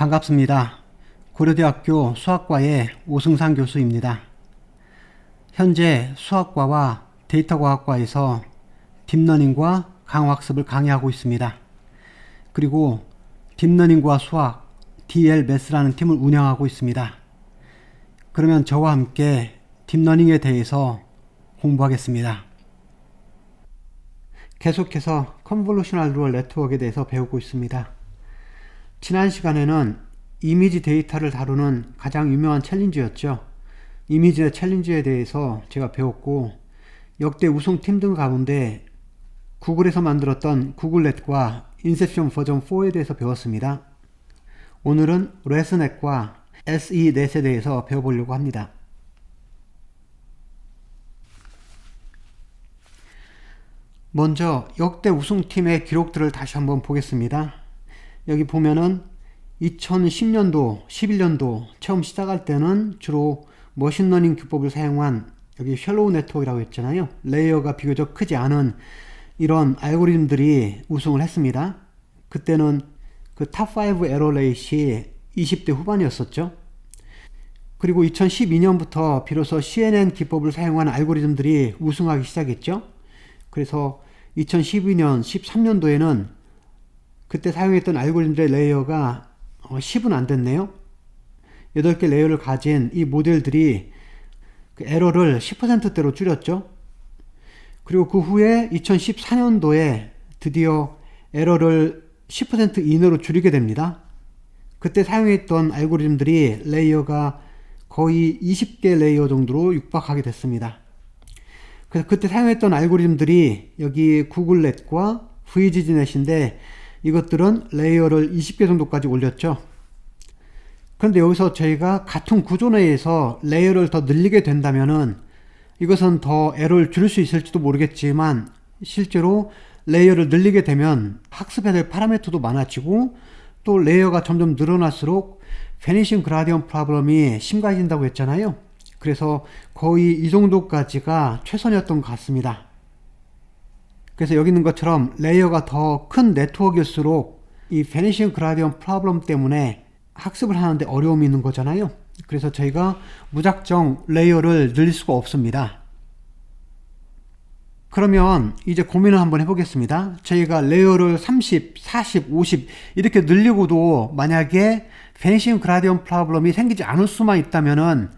반갑습니다. 고려대학교 수학과의 오승상 교수입니다. 현재 수학과와 데이터과학과에서 딥러닝과 강화학습을 강의하고 있습니다. 그리고 딥러닝과 수학, DLMath라는 팀을 운영하고 있습니다. 그러면 저와 함께 딥러닝에 대해서 공부하겠습니다. 계속해서 컨볼루셔널 뉴럴 네트워크에 대해서 배우고 있습니다. 지난 시간에는 이미지 데이터를 다루는 가장 유명한 챌린지였죠. 이미지 챌린지에 대해서 제가 배웠고, 역대 우승팀 등 가운데 구글에서 만들었던 구글넷과 인셉션 버전 4에 대해서 배웠습니다. 오늘은 레스넷과 SE넷에 대해서 배워보려고 합니다. 먼저 역대 우승팀의 기록들을 다시 한번 보겠습니다. 여기 보면은 2010년도, 11년도 처음 시작할 때는 주로 머신러닝 기법을 사용한 여기 셜로우 네트워크라고 했잖아요. 레이어가 비교적 크지 않은 이런 알고리즘들이 우승을 했습니다. 그때는 그 탑5 에러 레이시 20대 후반이었었죠. 그리고 2012년부터 비로소 CNN 기법을 사용한 알고리즘들이 우승하기 시작했죠. 그래서 2012년, 13년도에는 그때 사용했던 알고리즘들의 레이어가 10은 안 됐네요. 8개 레이어를 가진 이 모델들이 그 에러를 10%대로 줄였죠. 그리고 그 후에 2014년도에 드디어 에러를 10% 이내로 줄이게 됩니다. 그때 사용했던 알고리즘들이 레이어가 거의 20개 레이어 정도로 육박하게 됐습니다. 그래서 그때 사용했던 알고리즘들이 여기 구글넷과 VGG넷인데 이것들은 레이어를 20개 정도까지 올렸죠. 그런데 여기서 저희가 같은 구조 내에서 레이어를 더 늘리게 된다면은 이것은 더 에러를 줄일 수 있을지도 모르겠지만 실제로 레이어를 늘리게 되면 학습해야 될 파라미터도 많아지고 또 레이어가 점점 늘어날수록 Vanishing Gradient 프로블럼이 심각해진다고 했잖아요. 그래서 거의 이 정도까지가 최선이었던 것 같습니다. 그래서 여기 있는 것처럼 레이어가 더 큰 네트워크일수록 이 Vanishing Gradient 프로블럼 때문에 학습을 하는데 어려움이 있는 거잖아요. 그래서 저희가 무작정 레이어를 늘릴 수가 없습니다. 그러면 이제 고민을 한번 해보겠습니다. 저희가 레이어를 30, 40, 50 이렇게 늘리고도 만약에 Vanishing Gradient 프로블럼이 생기지 않을 수만 있다면은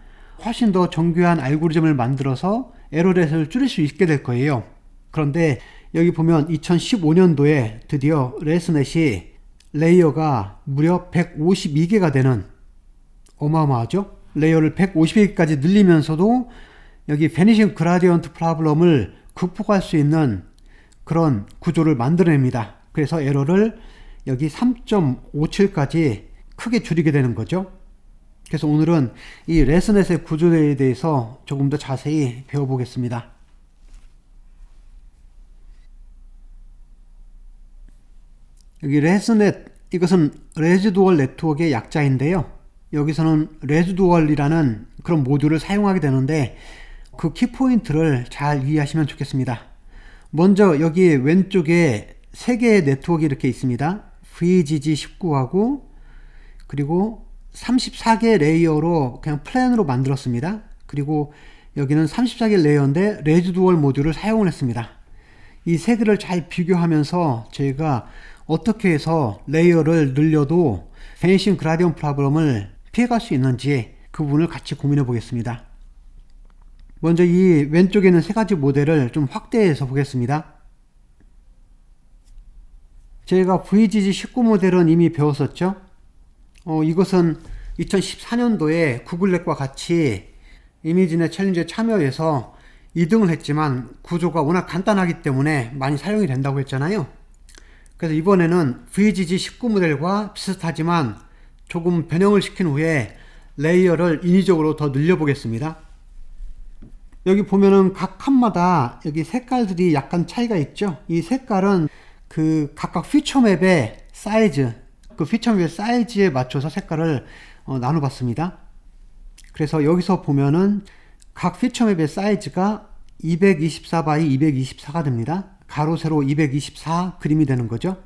훨씬 더 정교한 알고리즘을 만들어서 에러 레이를 줄일 수 있게 될 거예요. 그런데 여기 보면 2015년도에 드디어 레스넷이 레이어가 무려 152개가 되는, 어마어마하죠? 레이어를 152개까지 늘리면서도 여기 Vanishing Gradient 프로블럼을 극복할 수 있는 그런 구조를 만들어냅니다. 그래서 에러를 여기 3.57까지 크게 줄이게 되는 거죠. 그래서 오늘은 이 레스넷의 구조에 대해서 조금 더 자세히 배워보겠습니다. 여기 레스넷, 이것은 레지두얼 네트워크의 약자인데요. 여기서는 레지두얼이라는 그런 모듈을 사용하게 되는데 그 키포인트를 잘 이해하시면 좋겠습니다. 먼저 여기 왼쪽에 3개의 네트워크 이렇게 있습니다. VGG19하고 그리고 34개 레이어로 그냥 플랜으로 만들었습니다. 그리고 여기는 34개 레이어인데 레지두얼 모듈을 사용을 했습니다. 이 3개를 잘 비교하면서 저희가 어떻게 해서 레이어를 늘려도 Vanishing Gradient 프로블럼을 피해갈 수 있는지 그 부분을 같이 고민해 보겠습니다. 먼저 이 왼쪽에 있는 3가지 모델을 좀 확대해서 보겠습니다. 저희가 VGG19 모델은 이미 배웠었죠. 이것은 2014년도에 구글넷과 같이 이미지넷 챌린지에 참여해서 2등을 했지만 구조가 워낙 간단하기 때문에 많이 사용이 된다고 했잖아요. 그래서 이번에는 VGG19 모델과 비슷하지만 조금 변형을 시킨 후에 레이어를 인위적으로 더 늘려보겠습니다. 여기 보면은 각 칸마다 여기 색깔들이 약간 차이가 있죠. 이 색깔은 그 각각 피처맵의 사이즈, 그 피처맵의 사이즈에 맞춰서 색깔을 나눠봤습니다. 그래서 여기서 보면은 각 피처맵의 사이즈가 224 by 224가 됩니다. 가로 세로 224 그림이 되는 거죠.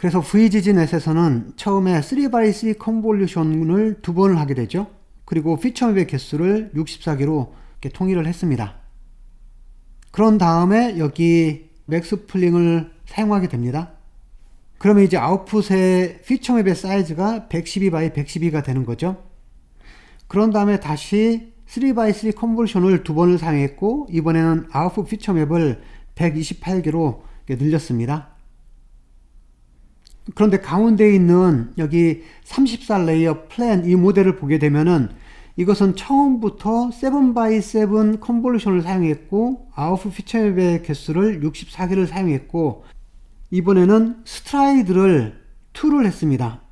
그래서 VGG넷에서는 처음에 3x3 컨볼루션을 두 번을 하게 되죠. 그리고 피처맵의 개수를 64개로 이렇게 통일을 했습니다. 그런 다음에 여기 맥스플링을 사용하게 됩니다. 그러면 이제 아웃풋의 피처맵의 사이즈가 112 x 112가 되는 거죠. 그런 다음에 다시 3x3 컨볼루션을 두 번을 사용했고, 이번에는 아웃풋 피처맵을 128개로 늘렸습니다. 그런데 가운데 있는 여기 34 레이어 플랜 이 모델을 보게 되면은 이것은 처음부터 7x7 컨볼루션을 사용했고, 아웃풋 피처맵의 개수를 64개를 사용했고, 이번에는 스트라이드를 2를 했습니다.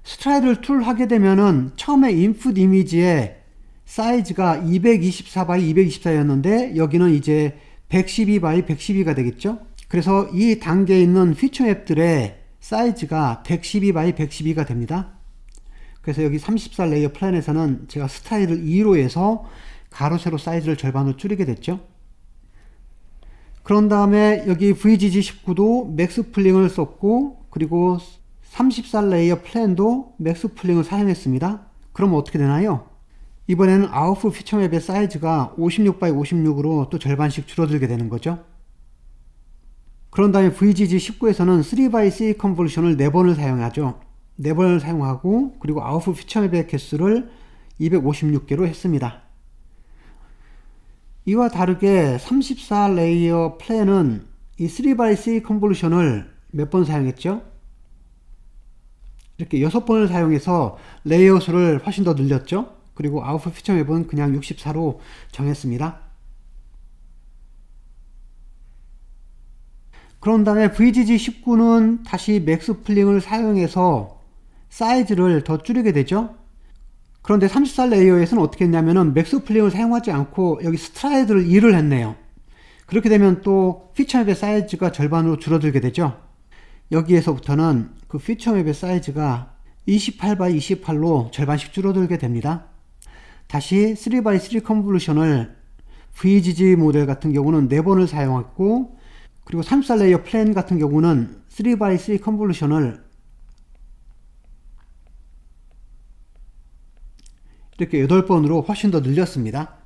스트라이드를 2를 하게 되면은 처음에 인풋 이미지의 사이즈가 224x 224였는데 여기는 이제 112x 112가 되겠죠. 그래서 이 단계에 있는 피처맵들의 사이즈가 112x 112가 됩니다. 그래서 여기 34 레이어 플랜에서는 제가 스타일을 2로 해서 가로 세로 사이즈를 절반으로 줄이게 됐죠. 그런 다음에 여기 VGG19도 맥스플링을 썼고, 그리고 34 레이어 플랜도 맥스플링을 사용했습니다. 그럼 어떻게 되나요? 이번에는 아웃풋 피처맵의 사이즈가 56x56으로 또 절반씩 줄어들게 되는 거죠. 그런 다음에 VGG19에서는 3x3 컨볼루션을 4번을 사용하죠. 4번을 사용하고, 그리고 아웃풋 피처맵의 개수를 256개로 했습니다. 이와 다르게 34 레이어 플랜은 이 3x3 컨볼루션을 몇 번 사용했죠? 이렇게 6번을 사용해서 레이어 수를 훨씬 더 늘렸죠? 그리고 아웃풋 피처맵은 그냥 64로 정했습니다. 그런 다음에 VGG19는 다시 맥스플링을 사용해서 사이즈를 더 줄이게 되죠. 그런데 34 레이어에서는 어떻게 했냐면은 맥스플링을 사용하지 않고 여기 스트라이드를 2를 했네요. 그렇게 되면 또 피처맵의 사이즈가 절반으로 줄어들게 되죠. 여기에서부터는 그 피처맵의 사이즈가 28x 28로 절반씩 줄어들게 됩니다. 다시 3x3 컨볼루션을 VGG 모델 같은 경우는 4번을 사용했고, 그리고 34 레이어 플랜 같은 경우는 3x3 컨볼루션을 이렇게 8번으로 훨씬 더 늘렸습니다.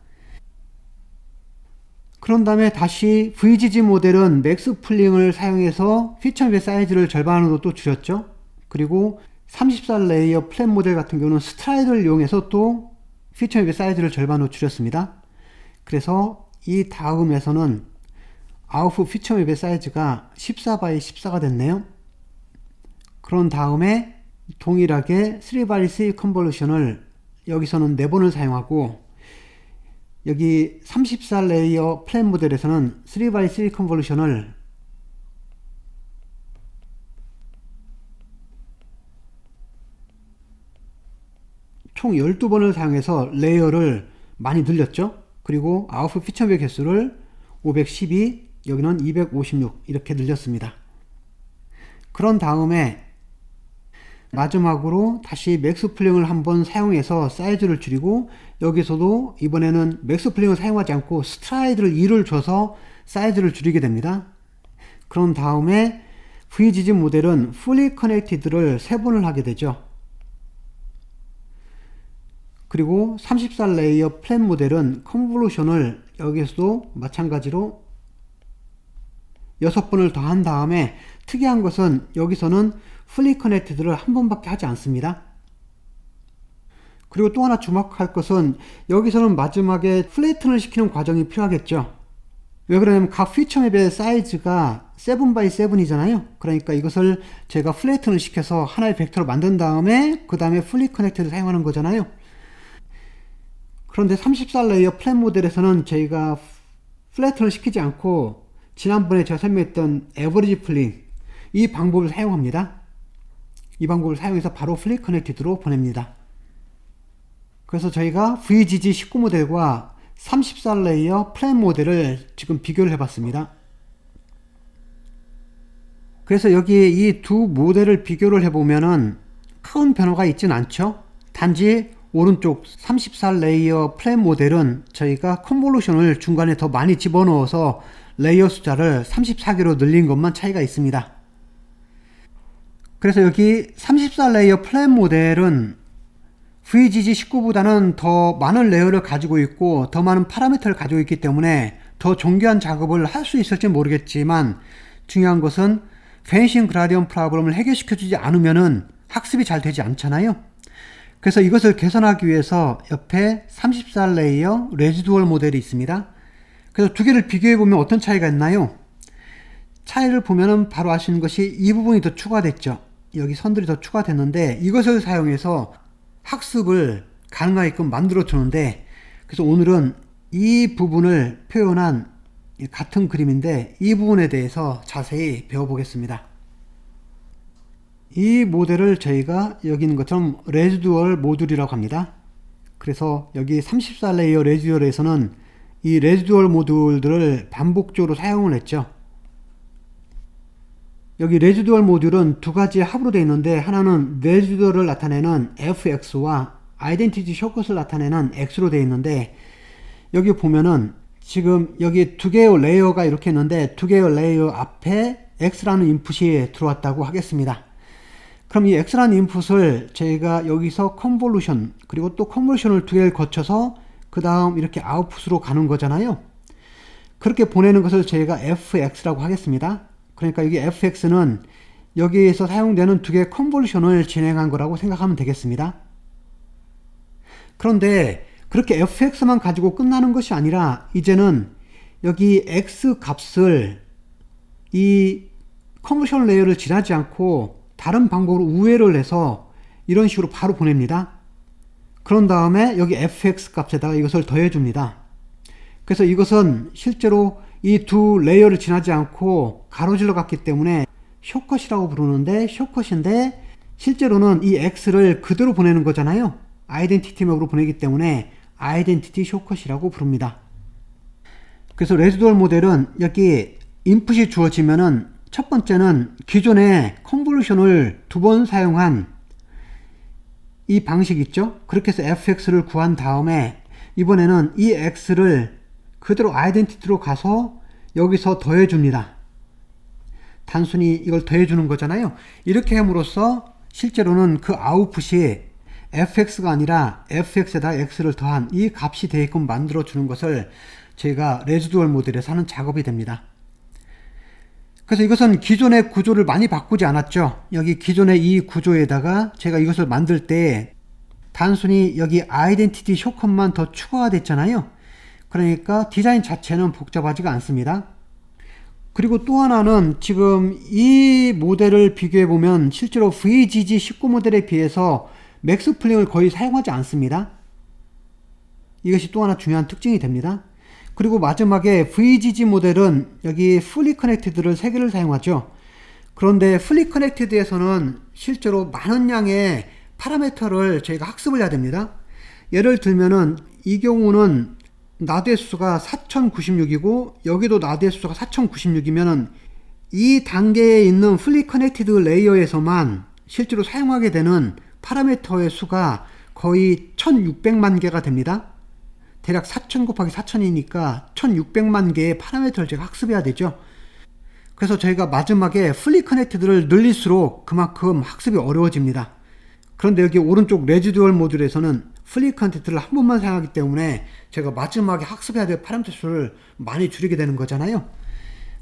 그런 다음에 다시 VGG 모델은 맥스플링을 사용해서 피처맵의 사이즈를 절반으로 또 줄였죠. 그리고 34 레이어 플랜 모델 같은 경우는 스트라이드를 이용해서 또 피처맵의 사이즈를 절반으로 줄였습니다. 그래서 이 다음에서는 아웃풋 피처맵의 사이즈가 14x 14가 됐네요. 그런 다음에 동일하게 3x3 컨볼루션을 여기서는 4번을 사용하고, 여기 34 레이어 플랜 모델에서는 3x3 컨볼루션을 총 12번을 사용해서 레이어를 많이 늘렸죠. 그리고 아웃풋 피처맵 개수를 512, 여기는 256 이렇게 늘렸습니다. 그런 다음에 마지막으로 다시 맥스플링을 한번 사용해서 사이즈를 줄이고, 여기서도 이번에는 맥스플링을 사용하지 않고 스트라이드를 2를 줘서 사이즈를 줄이게 됩니다. 그런 다음에 VGG 모델은 fully connected를 3번을 하게 되죠. 그리고 34 레이어 플랜 모델은 컨볼루션을 여기서도 마찬가지로 6번을 더 한 다음에, 특이한 것은 여기서는 fully connected를 한 번밖에 하지 않습니다. 그리고 또 하나 주목할 것은 여기서는 마지막에 플래튼을 시키는 과정이 필요하겠죠. 왜 그러냐면 각 피처맵의 사이즈가 7x7이잖아요. 그러니까 이것을 제가 플래튼을 시켜서 하나의 벡터로 만든 다음에 그 다음에 fully connected를 사용하는 거잖아요. 그런데 34 레이어 플랜 모델에서는 저희가 플래튼을 시키지 않고 지난번에 제가 설명했던 에버리지 플링, 이 방법을 사용합니다. 이 방법을 사용해서 바로 fully connected로 보냅니다. 그래서 저희가 VGG19 모델과 34 레이어 플랜 모델을 지금 비교를 해봤습니다. 그래서 여기 이 두 모델을 비교를 해보면은 큰 변화가 있진 않죠. 단지 오른쪽 34 레이어 플랜 모델은 저희가 컨볼루션을 중간에 더 많이 집어넣어서 레이어 숫자를 34개로 늘린 것만 차이가 있습니다. 그래서 여기 34레이어 플랫 모델은 VGG19보다는 더 많은 레이어를 가지고 있고 더 많은 파라미터를 가지고 있기 때문에 더 정교한 작업을 할 수 있을지 모르겠지만, 중요한 것은 베니싱 그라디언트 프로블럼을 해결시켜주지 않으면은 학습이 잘 되지 않잖아요. 그래서 이것을 개선하기 위해서 옆에 34레이어 레지두얼 모델이 있습니다. 그래서 두 개를 비교해 보면 어떤 차이가 있나요? 차이를 보면은 바로 알 수 있는 것이 이 부분이 더 추가됐죠. 여기 선들이 더 추가됐는데 이것을 사용해서 학습을 가능하게끔 만들어 주는데, 그래서 오늘은 이 부분을 표현한 같은 그림인데 이 부분에 대해서 자세히 배워보겠습니다. 이 모델을 저희가 여기 있는 것처럼 레지두얼 모듈이라고 합니다. 그래서 여기 34레이어 레지두얼에서는 이 레지두얼 모듈들을 반복적으로 사용을 했죠. 여기 레지두얼 모듈은 두 가지 합으로 되어 있는데, 하나는 레지두얼을 나타내는 fx와 아이덴티티 쇼컷을 나타내는 x로 되어 있는데, 여기 보면은 지금 여기 두 개의 레이어가 이렇게 있는데 두 개의 레이어 앞에 x라는 인풋이 들어왔다고 하겠습니다. 그럼 이 x라는 인풋을 저희가 여기서 컨볼루션, 그리고 또 컨볼루션을 두 개를 거쳐서 그 다음 이렇게 아웃풋으로 가는 거잖아요. 그렇게 보내는 것을 저희가 fx라고 하겠습니다. 그러니까 여기 fx는 여기에서 사용되는 두 개의 컨볼루션을 진행한 거라고 생각하면 되겠습니다. 그런데 그렇게 fx만 가지고 끝나는 것이 아니라 이제는 여기 x 값을 이 컨볼루션 레이어를 지나지 않고 다른 방법으로 우회를 해서 이런 식으로 바로 보냅니다. 그런 다음에 여기 fx 값에다가 이것을 더해 줍니다. 그래서 이것은 실제로 이 두 레이어를 지나지 않고 가로질러 갔기 때문에 쇼컷이라고 부르는데, 쇼컷인데 실제로는 이 x를 그대로 보내는 거잖아요. 아이덴티티 맥으로 보내기 때문에 아이덴티티 쇼컷이라고 부릅니다. 그래서 레지두얼 모델은 여기 인풋이 주어지면은 첫 번째는 기존의 컨볼루션을 두 번 사용한 이 방식 있죠? 그렇게 해서 fx를 구한 다음에 이번에는 이 x를 그대로 아이덴티티로 가서 여기서 더해 줍니다. 단순히 이걸 더해 주는 거잖아요. 이렇게 함으로써 실제로는 그 아웃풋이 fx가 아니라 fx에다 x를 더한 이 값이 되게끔 만들어 주는 것을 저희가 레지두얼 모델에서 하는 작업이 됩니다. 그래서 이것은 기존의 구조를 많이 바꾸지 않았죠. 여기 기존의 이 구조에다가 제가 이것을 만들 때 단순히 여기 아이덴티티 쇼컷만 더 추가가 됐잖아요. 그러니까 디자인 자체는 복잡하지가 않습니다. 그리고 또 하나는 지금 이 모델을 비교해 보면 실제로 VGG19 모델에 비해서 맥스 플링을 거의 사용하지 않습니다. 이것이 또 하나 중요한 특징이 됩니다. 그리고 마지막에 VGG 모델은 여기 풀리 커넥티드를 3개를 사용하죠. 그런데 풀리 커넥티드에서는 실제로 많은 양의 파라미터를 저희가 학습을 해야 됩니다. 예를 들면은 이 경우는 나드의 수가 4096이고 여기도 나드의 수가 4096이면은 이 단계에 있는 풀리 커넥티드 레이어에서만 실제로 사용하게 되는 파라미터의 수가 거의 1600만 개가 됩니다. 대략 4000 곱하기 4000이니까 1600만 개의 파라미터를 제가 학습해야 되죠. 그래서 저희가 마지막에 풀리 커넥티드를 늘릴수록 그만큼 학습이 어려워집니다. 그런데 여기 오른쪽 레지두얼 모듈에서는 풀리 커넥티드를 한 번만 사용하기 때문에 제가 마지막에 학습해야 될 파라미터 수를 많이 줄이게 되는 거잖아요.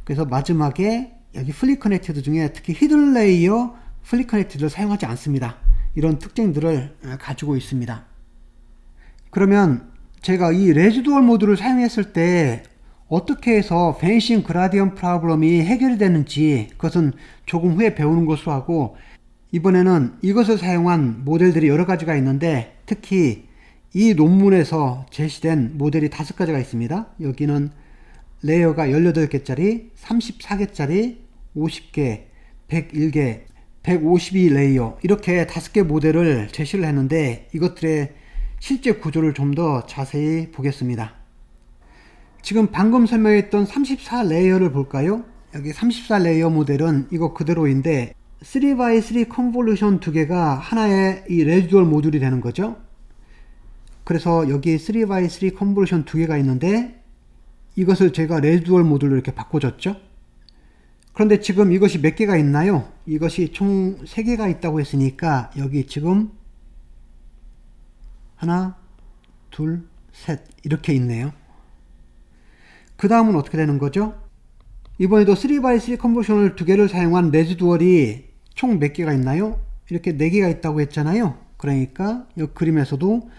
그래서 마지막에 여기 풀리 커넥티드 중에 특히 히든 레이어 풀리 커넥티드를 사용하지 않습니다. 이런 특징들을 가지고 있습니다. 그러면 제가 이 레지두얼 모듈을 사용했을 때 어떻게 해서 베니싱 그라디언트 프로블럼이 해결이 되는지 그것은 조금 후에 배우는 것으로 하고, 이번에는 이것을 사용한 모델들이 여러 가지가 있는데 특히 이 논문에서 제시된 모델이 5가지가 있습니다. 여기는 레이어가 18개짜리, 34개짜리, 50개, 101개, 152 레이어, 이렇게 5개 모델을 제시를 했는데 이것들의 실제 구조를 좀 더 자세히 보겠습니다. 지금 방금 설명했던 34레이어를 볼까요? 여기 34레이어 모델은 이거 그대로인데 3x3 컨볼루션 2개가 하나의 이 레지두얼 모듈이 되는 거죠. 그래서 여기 3x3 컨볼루션 2개가 있는데 이것을 제가 레지두얼 모듈로 이렇게 바꿔줬죠. 그런데 지금 이것이 몇 개가 있나요? 이것이 총 3개가 있다고 했으니까 여기 지금 하나, 둘, 셋 이렇게 있네요. 그 다음은 어떻게 되는 거죠? 이번에도 3x3 컨버션을 2개를 사용한 레지두얼이 총 몇 개가 있나요? 이렇게 4개가 있다고 했잖아요. 그러니까 이 그림에서도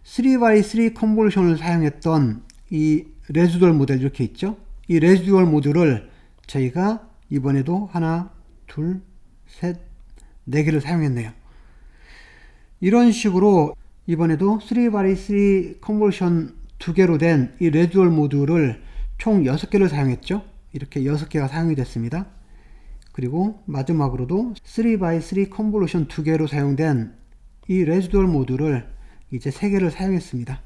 3x3 컨버션을 사용했던 이 레지두얼 모델 이렇게 있죠. 이 레지두얼 모듈을 저희가 이번에도 하나, 둘, 셋, 4개를 사용했네요. 이런 식으로 이번에도 3x3 컨버션 2개로 된 이 레지두얼 모듈을 총 6개를 사용했죠. 이렇게 6개가 사용이 됐습니다. 그리고 마지막으로도 3x3 컨볼루션 2개로 사용된 이 레지두얼 모듈을 이제 3개를 사용했습니다.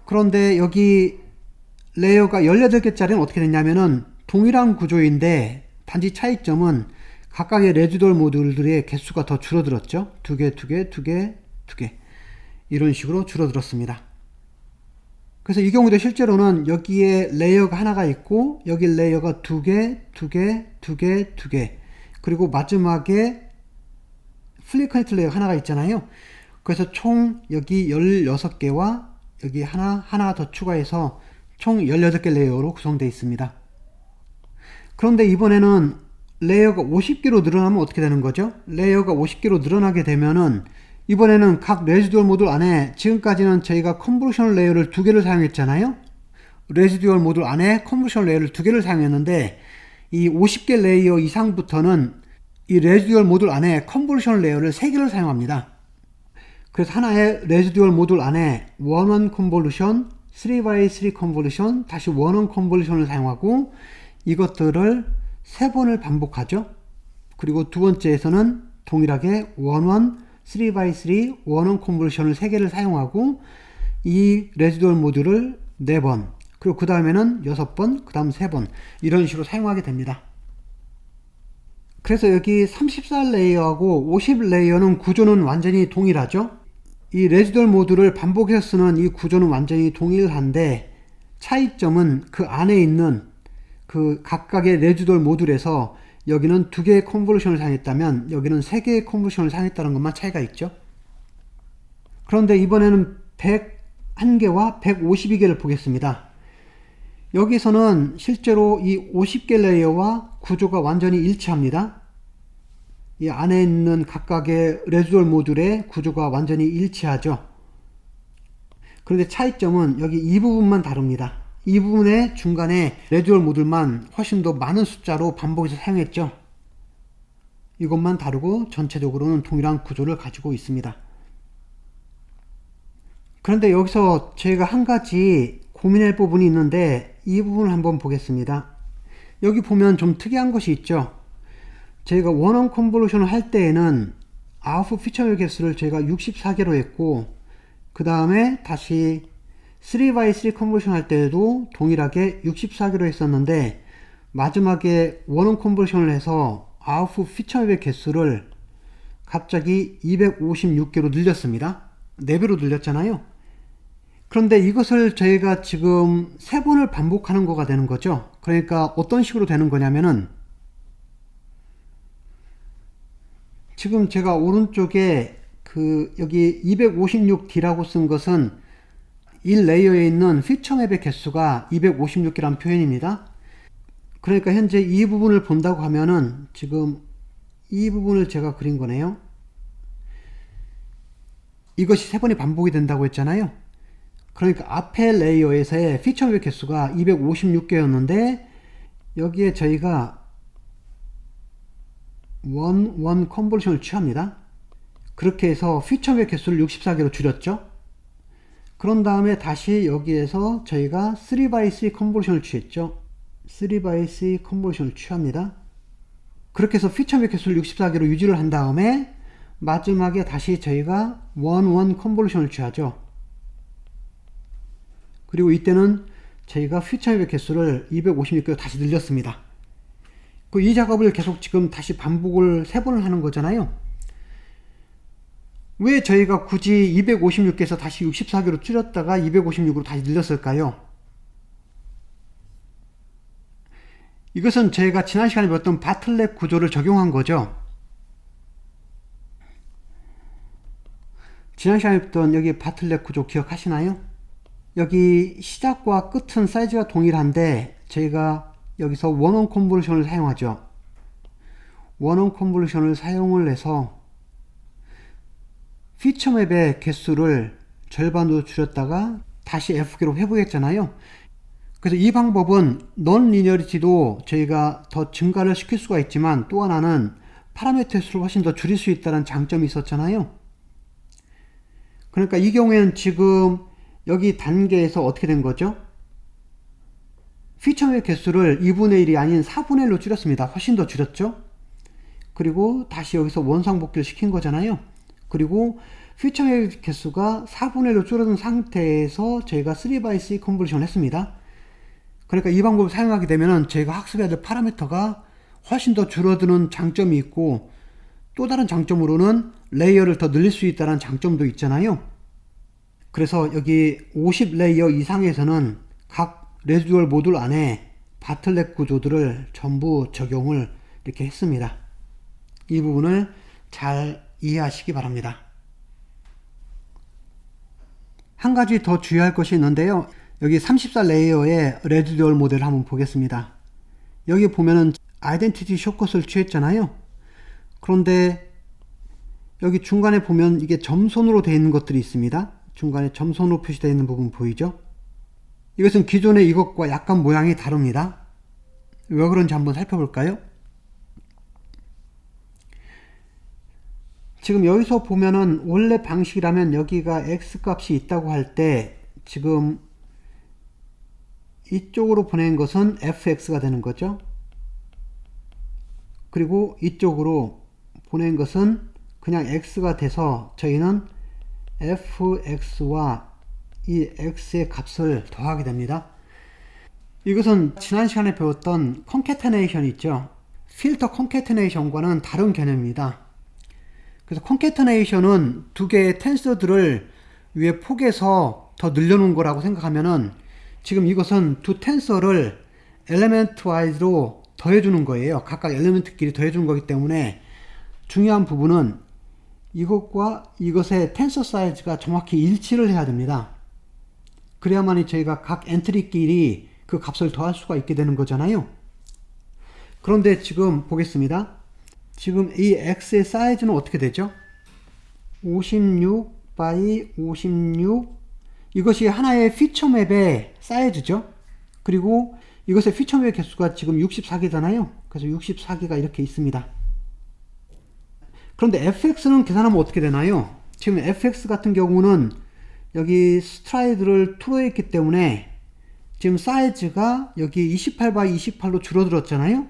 그런데 여기 레이어가 18개짜리는 어떻게 됐냐면은 동일한 구조인데 단지 차이점은 각각의 레지두얼 모듈들의 개수가 더 줄어들었죠. 2개, 2개, 2개, 2개 이런 식으로 줄어들었습니다. 그래서 이 경우도 실제로는 여기에 레이어가 하나가 있고 여기 레이어가 2개, 2개, 2개, 2개 그리고 마지막에 플리커넥트 레이어가 하나가 있잖아요. 그래서 총 여기 16개와 여기 하나 더 추가해서 총 18개 레이어로 구성되어 있습니다. 그런데 이번에는 레이어가 50개로 늘어나면 어떻게 되는 거죠? 레이어가 50개로 늘어나게 되면은 이번에는 각 레지두얼 모듈 안에 지금까지는 저희가 컨볼루션 레이어를 2개를 사용했잖아요. 레지두얼 모듈 안에 컨볼루션 레이어를 2개를 사용했는데 이 50개 레이어 이상부터는 이 레지두얼 모듈 안에 컨볼루션 레이어를 3개를 사용합니다. 그래서 하나의 레지두얼 모듈 안에 원원 컨볼루션, 3x3 컨볼루션, 다시 원원 컨볼루션을 사용하고 이것들을 3번을 반복하죠. 그리고 두 번째에서는 동일하게 원원 3x3 원원 컨볼루션을 3개를 사용하고 이 레지두얼 모듈을 4번 그리고 그 다음에는 6번 그 다음 3번 이런 식으로 사용하게 됩니다. 그래서 여기 34레이어하고 50레이어는 구조는 완전히 동일하죠. 이 레지두얼 모듈을 반복해서 쓰는 이 구조는 완전히 동일한데 차이점은 그 안에 있는 그 각각의 레지두얼 모듈에서 여기는 2개의 컨볼루션을 사용했다면 여기는 3개의 컨볼루션을 사용했다는 것만 차이가 있죠. 그런데 이번에는 101개와 152개를 보겠습니다. 여기서는 실제로 이 50개 레이어와 구조가 완전히 일치합니다. 이 안에 있는 각각의 레지두얼 모듈의 구조가 완전히 일치하죠. 그런데 차이점은 여기 이 부분만 다릅니다. 이 부분의 중간에 레지두얼 모듈만 훨씬 더 많은 숫자로 반복해서 사용했죠. 이것만 다르고 전체적으로는 동일한 구조를 가지고 있습니다. 그런데 여기서 저희가 한 가지 고민할 부분이 있는데 이 부분을 한번 보겠습니다. 여기 보면 좀 특이한 것이 있죠. 저희가 원원 컨볼루션을 할 때에는 아웃풋 피처 개수를 저희가 64개로 했고 그 다음에 다시 3x3 컨버션 할 때에도 동일하게 64개로 했었는데 마지막에 원원 컨버션을 해서 아웃풋 피처맵의 개수를 갑자기 256개로 늘렸습니다. 4배로 늘렸잖아요. 그런데 이것을 저희가 지금 3번을 반복하는 거가 되는 거죠. 그러니까 어떤 식으로 되는 거냐면은 지금 제가 오른쪽에 여기 256D라고 쓴 것은 1레이어에 있는 피처맵의 개수가 256개라는 표현입니다. 그러니까 현재 이 부분을 본다고 하면은 지금 이 부분을 제가 그린 거네요. 이것이 3번이 반복이 된다고 했잖아요. 그러니까 앞에 레이어에서의 피처맵의 개수가 256개였는데 여기에 저희가 원 컨볼루션을 취합니다. 그렇게 해서 피처맵의 개수를 64개로 줄였죠. 그런 다음에 다시 여기에서 저희가 3x3 컨볼루션을 취했죠. 3x3 컨볼루션을 취합니다. 그렇게 해서 피처맵 개수를 64개로 유지를 한 다음에 마지막에 다시 저희가 원 컨볼루션을 취하죠. 그리고 이때는 저희가 피처맵 개수를 256개로 다시 늘렸습니다. 이 작업을 계속 지금 다시 반복을 3번을 하는 거잖아요. 왜 저희가 굳이 256개에서 다시 64개로 줄였다가 256으로 다시 늘렸을까요? 이것은 저희가 지난 시간에 배웠던 바틀렛 구조를 적용한 거죠. 지난 시간에 배웠던 여기 바틀렛 구조 기억하시나요? 여기 시작과 끝은 사이즈가 동일한데 저희가 여기서 원원 컨볼루션을 사용하죠. 원원 컨볼루션을 사용을 해서 피처맵의 개수를 절반으로 줄였다가 다시 F기로 회복했잖아요. 그래서 이 방법은 넌리니어리티도 저희가 더 증가를 시킬 수가 있지만 또 하나는 파라미터의 수를 훨씬 더 줄일 수 있다는 장점이 있었잖아요. 그러니까 이 경우에는 지금 여기 단계에서 어떻게 된 거죠? 피처맵 개수를 2분의 1이 아닌 4분의 1로 줄였습니다. 훨씬 더 줄였죠? 그리고 다시 여기서 원상복귀를 시킨 거잖아요. 그리고 피처맵 개수가 4분의 1로 줄어든 상태에서 저희가 3x3 컨버전을 했습니다. 그러니까 이 방법을 사용하게 되면 저희가 학습해야 될 파라미터가 훨씬 더 줄어드는 장점이 있고 또 다른 장점으로는 레이어를 더 늘릴 수 있다는 장점도 있잖아요. 그래서 여기 50 레이어 이상에서는 각 레지듀얼 모듈 안에 바틀렛 구조들을 전부 적용을 이렇게 했습니다. 이 부분을 잘 이해하시기 바랍니다. 한 가지 더 주의할 것이 있는데요. 여기 34 레이어의 레지듀얼 모델을 한번 보겠습니다. 여기 보면은 아이덴티티 숏컷을 취했잖아요. 그런데 여기 중간에 보면 이게 점선으로 되어 있는 것들이 있습니다. 중간에 점선으로 표시되어 있는 부분 보이죠? 이것은 기존의 이것과 약간 모양이 다릅니다. 왜 그런지 한번 살펴볼까요? 지금 여기서 보면은 원래 방식이라면 여기가 x 값이 있다고 할 때 지금 이쪽으로 보낸 것은 fx가 되는 거죠. 그리고 이쪽으로 보낸 것은 그냥 x가 돼서 저희는 fx와 이 x의 값을 더하게 됩니다. 이것은 지난 시간에 배웠던 컨캐테네이션 있죠. 필터 컨캐테네이션과는 다른 개념입니다. 그래서 컨캐테네이션은 두 개의 텐서들을 위에 폭에서 더 늘려놓은 거라고 생각하면은 지금 이것은 두 텐서를 엘리멘트 와이즈로 더해주는 거예요. 각각 엘리멘트끼리 더해주는 거기 때문에 중요한 부분은 이것과 이것의 텐서 사이즈가 정확히 일치를 해야 됩니다. 그래야만이 저희가 각 엔트리끼리 그 값을 더할 수가 있게 되는 거잖아요. 그런데 지금 보겠습니다. 지금 이 x의 사이즈는 어떻게 되죠? 56 by 56 이것이 하나의 피처맵의 사이즈죠. 그리고 이것의 피처맵의 개수가 지금 64개잖아요. 그래서 64개가 이렇게 있습니다. 그런데 fx는 계산하면 어떻게 되나요? 지금 fx 같은 경우는 여기 스트라이드를 2로 했기 때문에 지금 사이즈가 여기 28 by 28로 줄어들었잖아요.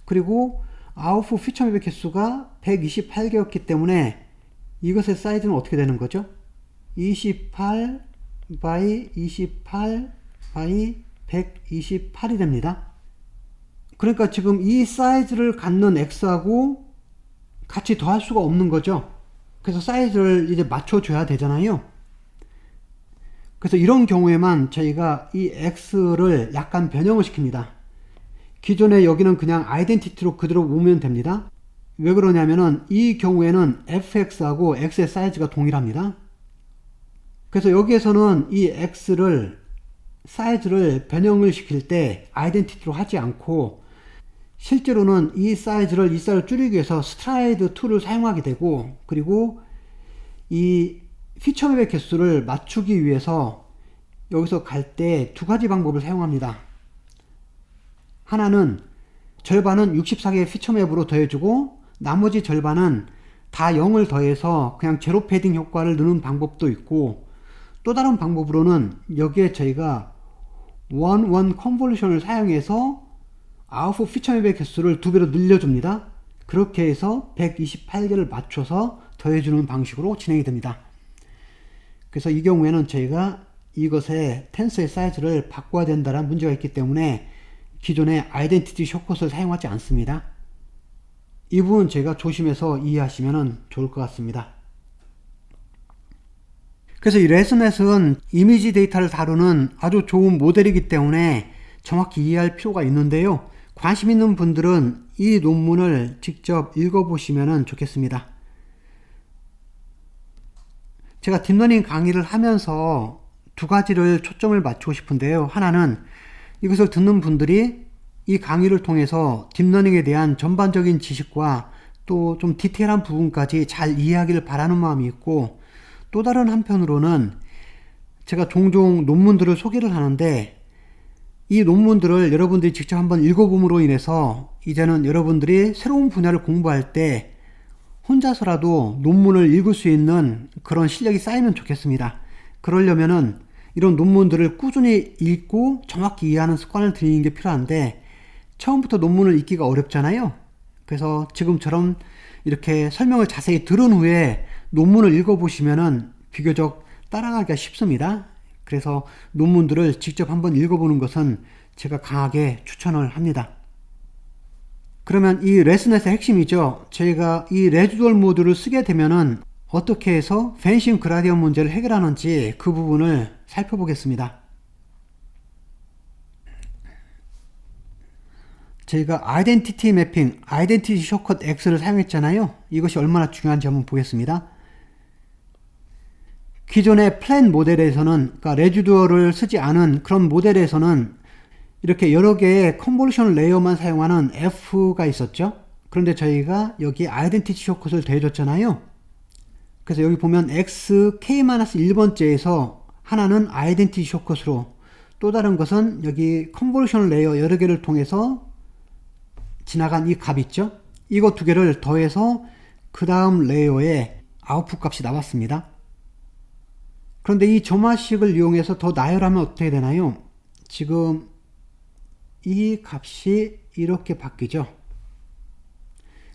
그리고 아웃풋 피처맵의 개수가 128개였기 때문에 이것의 사이즈는 어떻게 되는 거죠? 28 by 28 by 128이 됩니다. 그러니까 지금 이 사이즈를 갖는 x하고 같이 더할 수가 없는 거죠. 그래서 사이즈를 이제 맞춰줘야 되잖아요. 그래서 이런 경우에만 저희가 이 x를 약간 변형을 시킵니다. 기존에 여기는 그냥 아이덴티티로 그대로 오면 됩니다. 왜 그러냐면은 이 경우에는 fx하고 x의 사이즈가 동일합니다. 그래서 여기에서는 이 x를 사이즈를 변형을 시킬 때 아이덴티티로 하지 않고 실제로는 이 사이즈를 줄이기 위해서 스트라이드 2를 사용하게 되고 그리고 이 피처맵의 개수를 맞추기 위해서 여기서 갈 때 두 가지 방법을 사용합니다. 하나는 절반은 64개의 피처맵으로 더해주고 나머지 절반은 다 0을 더해서 그냥 제로 패딩 효과를 넣는 방법도 있고 또 다른 방법으로는 여기에 저희가 원 컨볼루션을 사용해서 아웃풋 피처맵의 개수를 2배로 늘려줍니다. 그렇게 해서 128개를 맞춰서 더해주는 방식으로 진행이 됩니다. 그래서 이 경우에는 저희가 이것의 텐서의 사이즈를 바꿔야 된다는 문제가 있기 때문에 기존의 아이덴티티 숏컷을 사용하지 않습니다. 이 부분 제가 조심해서 이해하시면 좋을 것 같습니다. 그래서 이 레슨넷은 이미지 데이터를 다루는 아주 좋은 모델이기 때문에 정확히 이해할 필요가 있는데요. 관심 있는 분들은 이 논문을 직접 읽어보시면 좋겠습니다. 제가 딥러닝 강의를 하면서 두 가지를 초점을 맞추고 싶은데요. 하나는 이것을 듣는 분들이 이 강의를 통해서 딥러닝에 대한 전반적인 지식과 또 좀 디테일한 부분까지 잘 이해하기를 바라는 마음이 있고, 또 다른 한편으로는 제가 종종 논문들을 소개를 하는데 이 논문들을 여러분들이 직접 한번 읽어봄으로 인해서 이제는 여러분들이 새로운 분야를 공부할 때 혼자서라도 논문을 읽을 수 있는 그런 실력이 쌓이면 좋겠습니다. 그러려면은 이런 논문들을 꾸준히 읽고 정확히 이해하는 습관을 들이는 게 필요한데, 처음부터 논문을 읽기가 어렵잖아요. 그래서 지금처럼 이렇게 설명을 자세히 들은 후에 논문을 읽어보시면은 비교적 따라가기가 쉽습니다. 그래서 논문들을 직접 한번 읽어보는 것은 제가 강하게 추천을 합니다. 그러면 이 레슨넷의 핵심이죠. 저희가 이 레지듀얼 모드를 쓰게 되면은 어떻게 해서 베니싱 그라디언 문제를 해결하는지 그 부분을 살펴보겠습니다. 저희가 아이덴티티 매핑, 아이덴티티 쇼컷 X를 사용했잖아요. 이것이 얼마나 중요한지 한번 보겠습니다. 기존의 플랜 모델에서는, 그러니까 레지듀얼을 쓰지 않은 그런 모델에서는 이렇게 여러 개의 컨볼루션 레이어만 사용하는 F가 있었죠. 그런데 저희가 여기 아이덴티티 쇼컷을 더해줬잖아요. 그래서 여기 보면 XK-1번째에서 하나는 아이덴티티 쇼컷으로, 또 다른 것은 여기 컨볼루션 레이어 여러 개를 통해서 지나간 이 값 있죠. 이거 두 개를 더해서 그 다음 레이어에 아웃풋 값이 나왔습니다. 그런데 이 점화식을 이용해서 더 나열하면 어떻게 되나요? 지금 이 값이 이렇게 바뀌죠.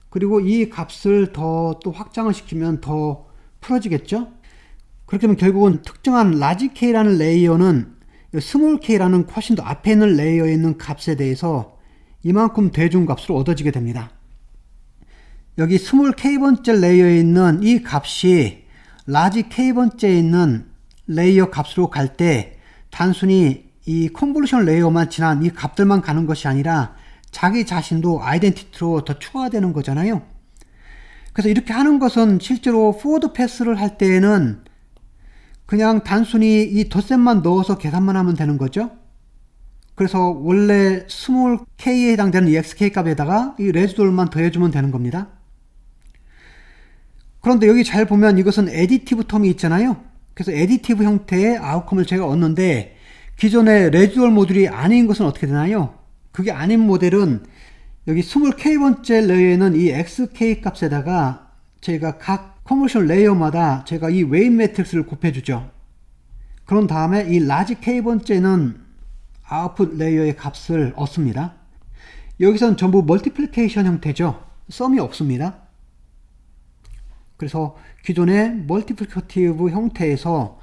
그리고 이 값을 더 또 확장을 시키면 더 풀어지겠죠. 그렇게 하면 결국은 특정한 라지 K라는 레이어는 스몰 K라는 훨씬 더 앞에 있는 레이어에 있는 값에 대해서 이만큼 대중값으로 얻어지게 됩니다. 여기 스몰 K번째 레이어에 있는 이 값이 라지 K번째에 있는 레이어 값으로 갈 때 단순히 이 컨볼루션 레이어만 지난 이 값들만 가는 것이 아니라 자기 자신도 아이덴티티로 더 추가되는 거잖아요. 그래서 이렇게 하는 것은 실제로 포워드 패스를 할 때에는 그냥 단순히 이 덧셈만 넣어서 계산만 하면 되는 거죠. 그래서 원래 스몰 k에 해당되는 이 xk 값에다가 이 레지듀얼만 더해주면 되는 겁니다. 그런데 여기 잘 보면 이것은 애디티브 텀이 있잖아요. 그래서 애디티브 형태의 아웃컴을 제가 얻는데, 기존의 레지듀얼 모듈이 아닌 것은 어떻게 되나요? 그게 아닌 모델은 여기 스몰 k번째 레이어에는 이 xk 값에다가 저희가 각 컨버션 레이어마다 제가 이 웨이트 매트릭스를 곱해주죠. 그런 다음에 이 라지 k번째는 아웃풋 레이어의 값을 얻습니다. 여기서는 전부 멀티플리케이션 형태죠. 썸이 없습니다. 그래서 기존의 멀티플리케이티브 형태에서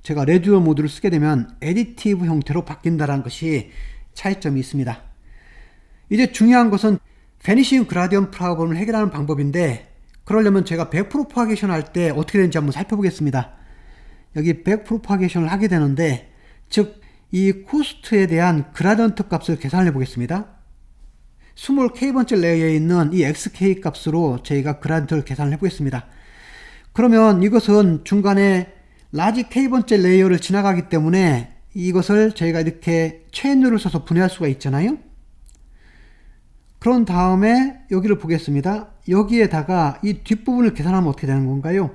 제가 레지듀얼 모드를 쓰게 되면 애디티브 형태로 바뀐다는 것이 차이점이 있습니다. 이제 중요한 것은 베니싱 그라디언 프로블럼을 해결하는 방법인데, 그러려면 제가 백 프로파게이션 할 때 어떻게 되는지 한번 살펴보겠습니다. 여기 백 프로파게이션을 하게 되는데, 즉 이 코스트에 대한 그라디언트 값을 계산해 보겠습니다. 스몰 k번째 레이어에 있는 이 xk 값으로 저희가 그라디언트를 계산해 보겠습니다. 그러면 이것은 중간에 라지 k번째 레이어를 지나가기 때문에 이것을 저희가 이렇게 체인룰을 써서 분해할 수가 있잖아요. 그런 다음에 여기를 보겠습니다. 여기에다가 이 뒷부분을 계산하면 어떻게 되는 건가요?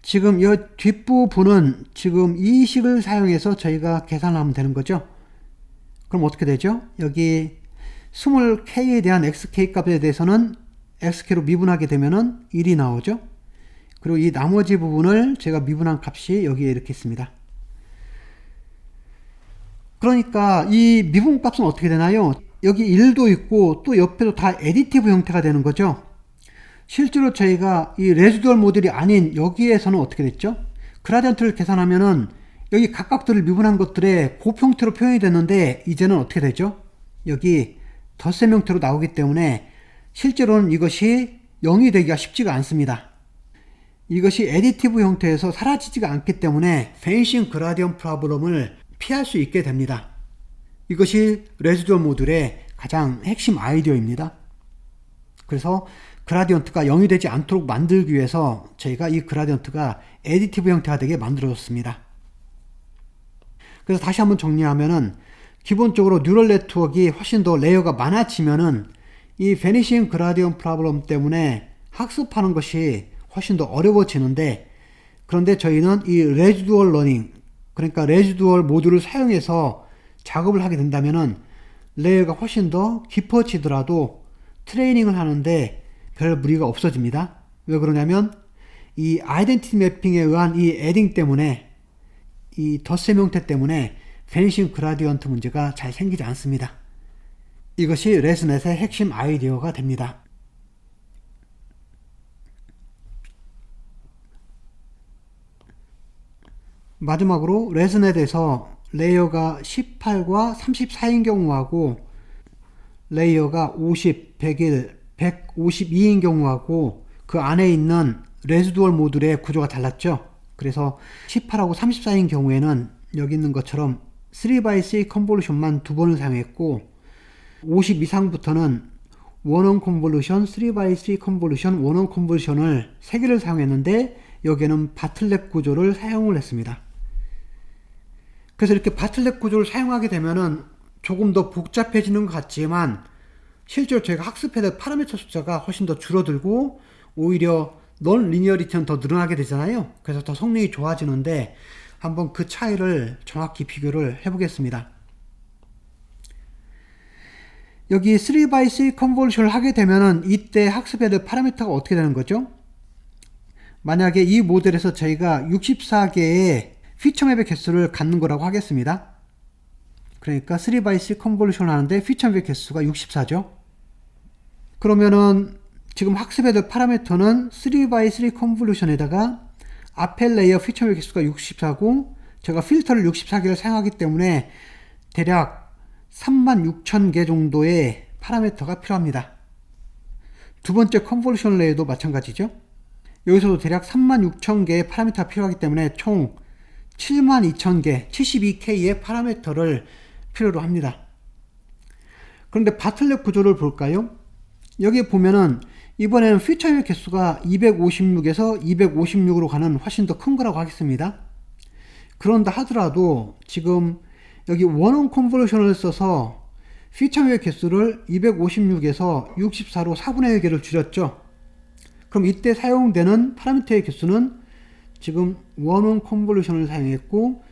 지금 이 뒷부분은 지금 이 식을 사용해서 저희가 계산하면 되는 거죠. 그럼 어떻게 되죠? 여기 스몰 k에 대한 xk 값에 대해서는 xk로 미분하게 되면은 1이 나오죠. 그리고 이 나머지 부분을 제가 미분한 값이 여기에 이렇게 있습니다. 그러니까 이 미분 값은 어떻게 되나요? 여기 1도 있고 또 옆에도 다 애디티브 형태가 되는 거죠. 실제로 저희가 이 레지듀얼 모델이 아닌 여기에서는 어떻게 됐죠? 그라디언트를 계산하면은 여기 각각들을 미분한 것들의 곱 형태로 표현이 됐는데, 이제는 어떻게 되죠? 여기 덧셈 형태로 나오기 때문에 실제로는 이것이 0이 되기가 쉽지가 않습니다. 이것이 애디티브 형태에서 사라지지가 않기 때문에 베니싱 그라디언 프로블럼을 피할 수 있게 됩니다. 이것이 레지듀얼 모듈의 가장 핵심 아이디어입니다. 그래서 그라디언트가 0이 되지 않도록 만들기 위해서 저희가 이 그라디언트가 애디티브 형태가 되게 만들어졌습니다. 그래서 다시 한번 정리하면은 기본적으로 뉴럴 네트워크가 훨씬 더 레이어가 많아지면은 이 베니싱 그라디언트 프로블럼 때문에 학습하는 것이 훨씬 더 어려워지는데, 그런데 저희는 이 레지두얼 러닝, 그러니까 레지두얼 모듈을 사용해서 작업을 하게 된다면은 레이어가 훨씬 더 깊어지더라도 트레이닝을 하는데 별 무리가 없어집니다. 왜 그러냐면 이 아이덴티티 매핑에 의한 이 에딩 때문에, 이 덧셈 형태 때문에 베니싱 그라디언트 문제가 잘 생기지 않습니다. 이것이 레스넷의 핵심 아이디어가 됩니다. 마지막으로 레스넷에서 레이어가 18과 34인 경우하고 레이어가 50, 101, 152인 경우하고 그 안에 있는 레지두얼 모듈의 구조가 달랐죠. 그래서 18하고 34인 경우에는 여기 있는 것처럼 3x3 컨볼루션만 2번을 사용했고, 50 이상부터는 원원 컨볼루션, 3x3 컨볼루션, 원원 컨볼루션을 3개를 사용했는데 여기에는 바틀렛 구조를 사용을 했습니다. 그래서 이렇게 바틀렛 구조를 사용하게 되면은 조금 더 복잡해지는 것 같지만 실제로 저희가 학습해야 될 파라미터 숫자가 훨씬 더 줄어들고 오히려 넌 리니어리티는 더 늘어나게 되잖아요. 그래서 더 성능이 좋아지는데 한번 그 차이를 정확히 비교를 해보겠습니다. 여기 3x3 컨볼루션을 하게 되면은 이때 학습해야 될 파라미터가 어떻게 되는 거죠? 만약에 이 모델에서 저희가 64개의 피처맵의 개수를 갖는 거라고 하겠습니다. 그러니까 3x3 컨볼루션을 하는데 피처맵의 개수가 64죠. 그러면은 지금 학습해야 될 파라미터는 3x3 컨볼루션에다가 앞에 레이어 피처맵의 개수가 64고 제가 필터를 64개를 사용하기 때문에 대략 36,000개 정도의 파라미터가 필요합니다. 두 번째 컨볼루션 레이어도 마찬가지죠. 여기서도 대략 36,000개의 파라미터가 필요하기 때문에 총 72,000개, 72K의 파라미터를 필요로 합니다. 그런데 바틀렛 구조를 볼까요? 여기 보면은 이번에는 피처의 개수가 256에서 256으로 가는 훨씬 더 큰 거라고 하겠습니다. 그런다 하더라도 지금 여기 원원 컨볼루션을 써서 피처의 개수를 256에서 64로 4분의 1개를 줄였죠. 그럼 이때 사용되는 파라미터의 개수는 지금 원원 컨볼루션을 사용했고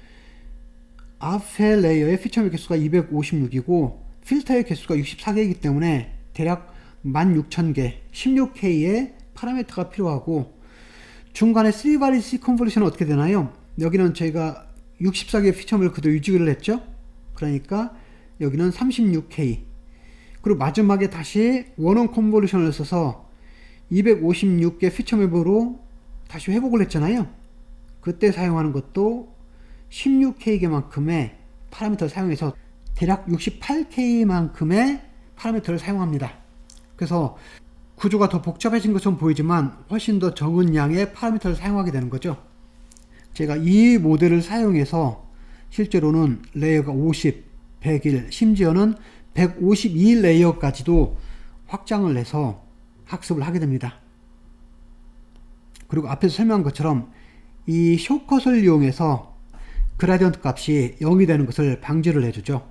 앞에 레이어의 피처의 개수가 256이고 필터의 개수가 64개이기 때문에 대략 16,000개, 16K의 파라미터가 필요하고, 중간에 3x3 컨볼루션은 어떻게 되나요? 여기는 저희가 64개의 피처를 그대로 유지를 했죠. 그러니까 여기는 36K. 그리고 마지막에 다시 원원 컨볼루션을 써서 256개 피처맵으로 다시 회복을 했잖아요. 그때 사용하는 것도 16K개만큼의 파라미터를 사용해서 대략 68K만큼의 파라미터를 사용합니다. 그래서 구조가 더 복잡해진 것처럼 보이지만 훨씬 더 적은 양의 파라미터를 사용하게 되는 거죠. 제가 이 모델을 사용해서 실제로는 레이어가 50, 101, 심지어는 152 레이어까지도 확장을 해서 학습을 하게 됩니다. 그리고 앞에서 설명한 것처럼 이 숏컷을 이용해서 그라디언트 값이 0이 되는 것을 방지를 해주죠.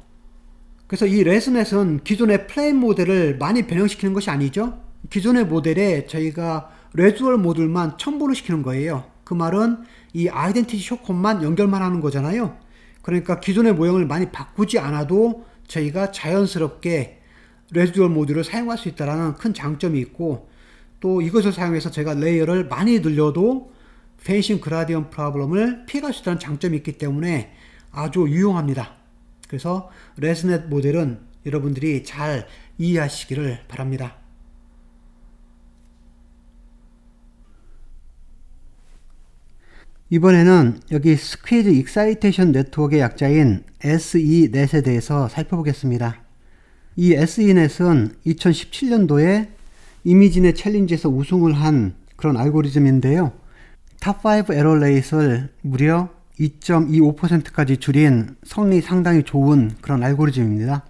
그래서 이 레스넷은 기존의 플레인 모델을 많이 변형시키는 것이 아니죠. 기존의 모델에 저희가 레지두얼 모듈만 첨부를 시키는 거예요. 그 말은 이 아이덴티티 숏컷만 연결만 하는 거잖아요. 그러니까 기존의 모형을 많이 바꾸지 않아도 저희가 자연스럽게 레지두얼 모듈을 사용할 수 있다는 큰 장점이 있고, 또 이것을 사용해서 제가 레이어를 많이 늘려도 베니싱 그라디언트 프로블럼을 피해갈 수 있다는 장점이 있기 때문에 아주 유용합니다. 그래서 레스넷 모델은 여러분들이 잘 이해하시기를 바랍니다. 이번에는 여기 스퀴즈 익사이테이션 네트워크의 약자인 SENet에 대해서 살펴보겠습니다. 이 SENet은 2017년도에 이미지넷 챌린지에서 우승을 한 그런 알고리즘인데요. 탑5 에러 레이트를 무려 2.25%까지 줄인 성능이 상당히 좋은 그런 알고리즘입니다.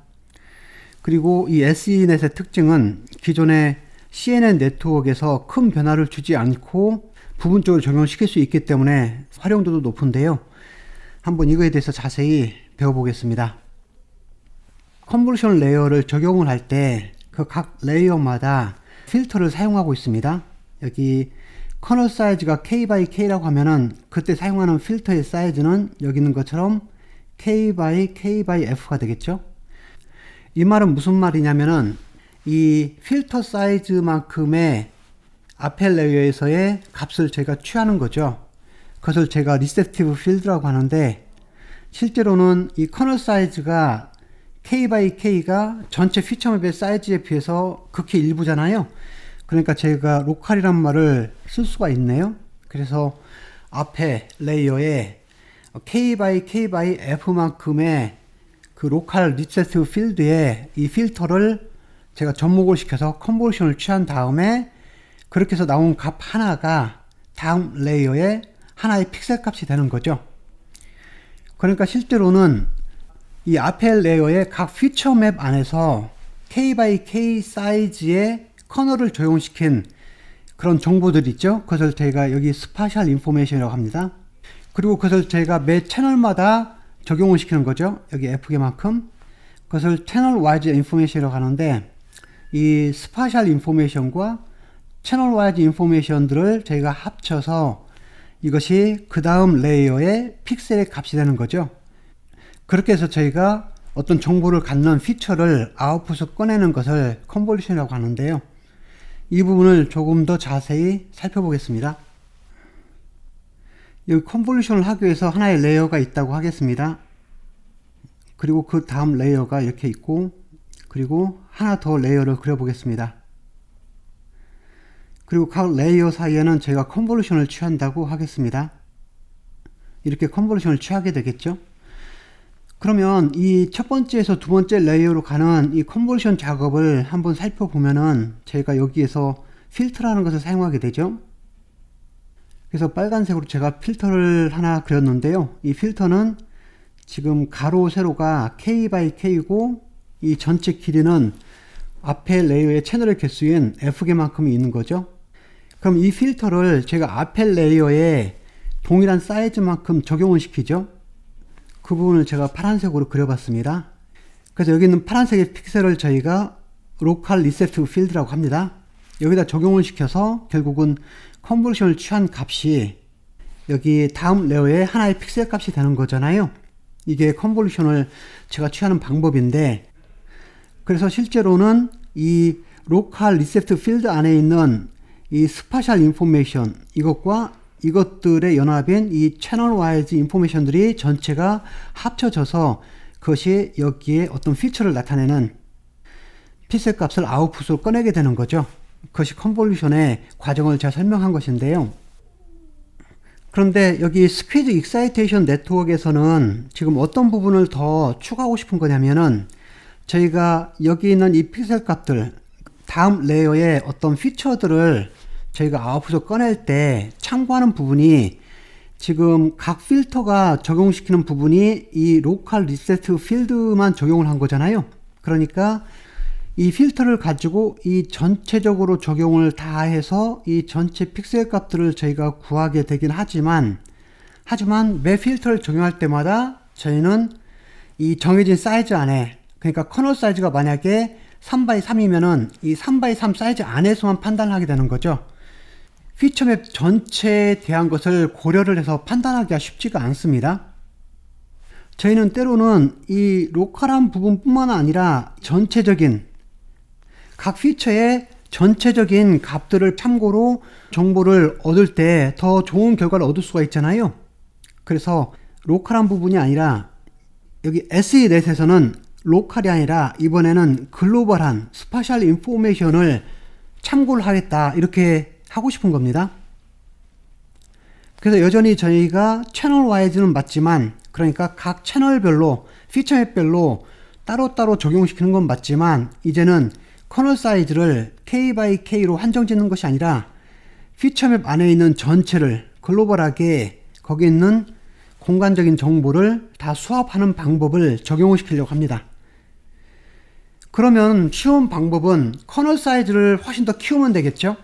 그리고 이 SENet의 특징은 기존의 CNN 네트워크에서 큰 변화를 주지 않고 부분적으로 적용시킬 수 있기 때문에 활용도도 높은데요. 한번 이거에 대해서 자세히 배워보겠습니다. 컨볼루션 레이어를 적용을 할 때 그 각 레이어마다 필터를 사용하고 있습니다. 여기 커널 사이즈가 K by K라고 하면은 그때 사용하는 필터의 사이즈는 여기 있는 것처럼 K by K by F가 되겠죠. 이 말은 무슨 말이냐면은 이 필터 사이즈만큼의 앞에 레이어에서의 값을 제가 취하는 거죠. 그것을 제가 리셉티브 필드라고 하는데, 실제로는 이 커널 사이즈가 K by K가 전체 피처맵의 사이즈에 비해서 극히 일부잖아요. 그러니까 제가 로컬이란 말을 쓸 수가 있네요. 그래서 앞에 레이어에 K by K by F만큼의 그 로컬 리셉티브 필드에 이 필터를 제가 접목을 시켜서 컨볼루션을 취한 다음에 그렇게 해서 나온 값 하나가 다음 레이어에 하나의 픽셀 값이 되는 거죠. 그러니까 실제로는 이 앞에 레이어의 각 피처 맵 안에서 K by K 사이즈의 커널을 적용시킨 그런 정보들 있죠. 그것을 제가 여기 스파셜 인포메이션이라고 합니다. 그리고 그것을 제가 매 채널마다 적용을 시키는 거죠. 여기 F개만큼. 그것을 채널 와이즈 인포메이션이라고 하는데, 이 스파셜 인포메이션과 채널 와이즈 인포메이션들을 저희가 합쳐서 이것이 그 다음 레이어의 픽셀의 값이 되는 거죠. 그렇게 해서 저희가 어떤 정보를 갖는 피처를 아웃풋으로 꺼내는 것을 컨볼루션이라고 하는데요. 이 부분을 조금 더 자세히 살펴보겠습니다. 여기 컨볼루션을 하기 위해서 하나의 레이어가 있다고 하겠습니다. 그리고 그 다음 레이어가 이렇게 있고, 그리고 하나 더 레이어를 그려보겠습니다. 그리고 각 레이어 사이에는 제가 컨볼루션을 취한다고 하겠습니다. 이렇게 컨볼루션을 취하게 되겠죠. 그러면 이 첫 번째에서 두 번째 레이어로 가는 이 컨볼루션 작업을 한번 살펴보면은 제가 여기에서 필터라는 것을 사용하게 되죠. 그래서 빨간색으로 제가 필터를 하나 그렸는데요. 이 필터는 지금 가로 세로가 K by K고 이 전체 길이는 앞에 레이어의 채널의 개수인 F개만큼이 있는 거죠. 그럼 이 필터를 제가 앞에 레이어에 동일한 사이즈만큼 적용을 시키죠. 그 부분을 제가 파란색으로 그려봤습니다. 그래서 여기 있는 파란색의 픽셀을 저희가 로컬 리셉티브 필드라고 합니다. 여기다 적용을 시켜서 결국은 컨볼루션을 취한 값이 여기 다음 레이어에 하나의 픽셀 값이 되는 거잖아요. 이게 컨볼루션을 제가 취하는 방법인데, 그래서 실제로는 이 로컬 리셉티브 필드 안에 있는 이 스파셜 인포메이션, 이것과 이것들의 연합인 이 채널 와이즈 인포메이션들이 전체가 합쳐져서 그것이 여기에 어떤 피처를 나타내는 픽셀 값을 아웃풋으로 꺼내게 되는 거죠. 그것이 컨볼루션의 과정을 제가 설명한 것인데요. 그런데 여기 스퀴즈 익사이테이션 네트워크에서는 지금 어떤 부분을 더 추가하고 싶은 거냐면은, 저희가 여기 있는 이 픽셀 값들, 다음 레이어의 어떤 피처들을 저희가 아웃풋을 꺼낼 때 참고하는 부분이, 지금 각 필터가 적용시키는 부분이 이 로컬 리셋 필드만 적용을 한 거잖아요. 그러니까 이 필터를 가지고 이 전체적으로 적용을 다 해서 이 전체 픽셀 값들을 저희가 구하게 되긴 하지만 매 필터를 적용할 때마다 저희는 이 정해진 사이즈 안에, 그러니까 커널 사이즈가 만약에 3x3이면은 이 3x3 사이즈 안에서만 판단을 하게 되는 거죠. 피처맵 전체에 대한 것을 고려를 해서 판단하기가 쉽지가 않습니다. 저희는 때로는 이 로컬한 부분뿐만 아니라 전체적인 각 피처의 전체적인 값들을 참고로 정보를 얻을 때 더 좋은 결과를 얻을 수가 있잖아요. 그래서 로컬한 부분이 아니라 여기 SENet에서는 로컬이 아니라 이번에는 글로벌한 스파셜 인포메이션을 참고를 하겠다, 이렇게 하고 싶은 겁니다. 그래서 여전히 저희가 채널 와이즈는 맞지만, 그러니까 각 채널별로 피처맵별로 따로따로 적용시키는 건 맞지만, 이제는 커널 사이즈를 K by K로 한정 짓는 것이 아니라 피처맵 안에 있는 전체를 글로벌하게 거기 있는 공간적인 정보를 다 수합하는 방법을 적용을 시키려고 합니다. 그러면 쉬운 방법은 커널 사이즈를 훨씬 더 키우면 되겠죠.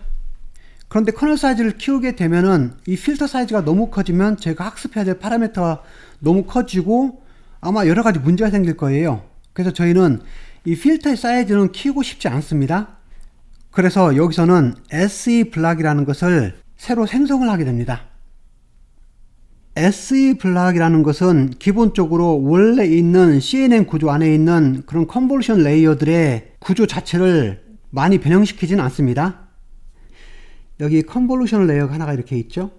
그런데 커널 사이즈를 키우게 되면은 이 필터 사이즈가 너무 커지면 제가 학습해야 될 파라미터가 너무 커지고 아마 여러 가지 문제가 생길 거예요. 그래서 저희는 이 필터의 사이즈는 키우고 싶지 않습니다. 그래서 여기서는 SE 블락이라는 것을 새로 생성을 하게 됩니다. SE 블락이라는 것은 기본적으로 원래 있는 CNN 구조 안에 있는 그런 컨볼루션 레이어들의 구조 자체를 많이 변형시키진 않습니다. 여기 컨볼루션 레이어가 하나가 이렇게 있죠.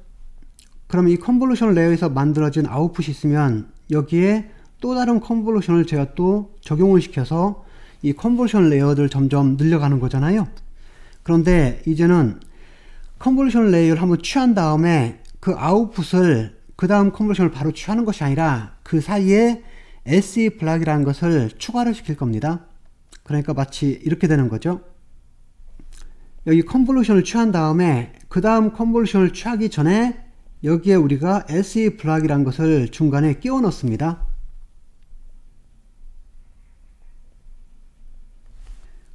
그럼 이 컨볼루션 레이어에서 만들어진 아웃풋이 있으면 여기에 또 다른 컨볼루션을 제가 또 적용을 시켜서 이 컨볼루션 레이어들 점점 늘려가는 거잖아요. 그런데 이제는 컨볼루션 레이어를 한번 취한 다음에 그 아웃풋을 그 다음 컨볼루션을 바로 취하는 것이 아니라 그 사이에 SE 블락이라는 것을 추가를 시킬 겁니다. 그러니까 마치 이렇게 되는 거죠. 여기 컨볼루션을 취한 다음에 그 다음 컨볼루션을 취하기 전에 여기에 우리가 SE 블락이라는 것을 중간에 끼워 넣습니다.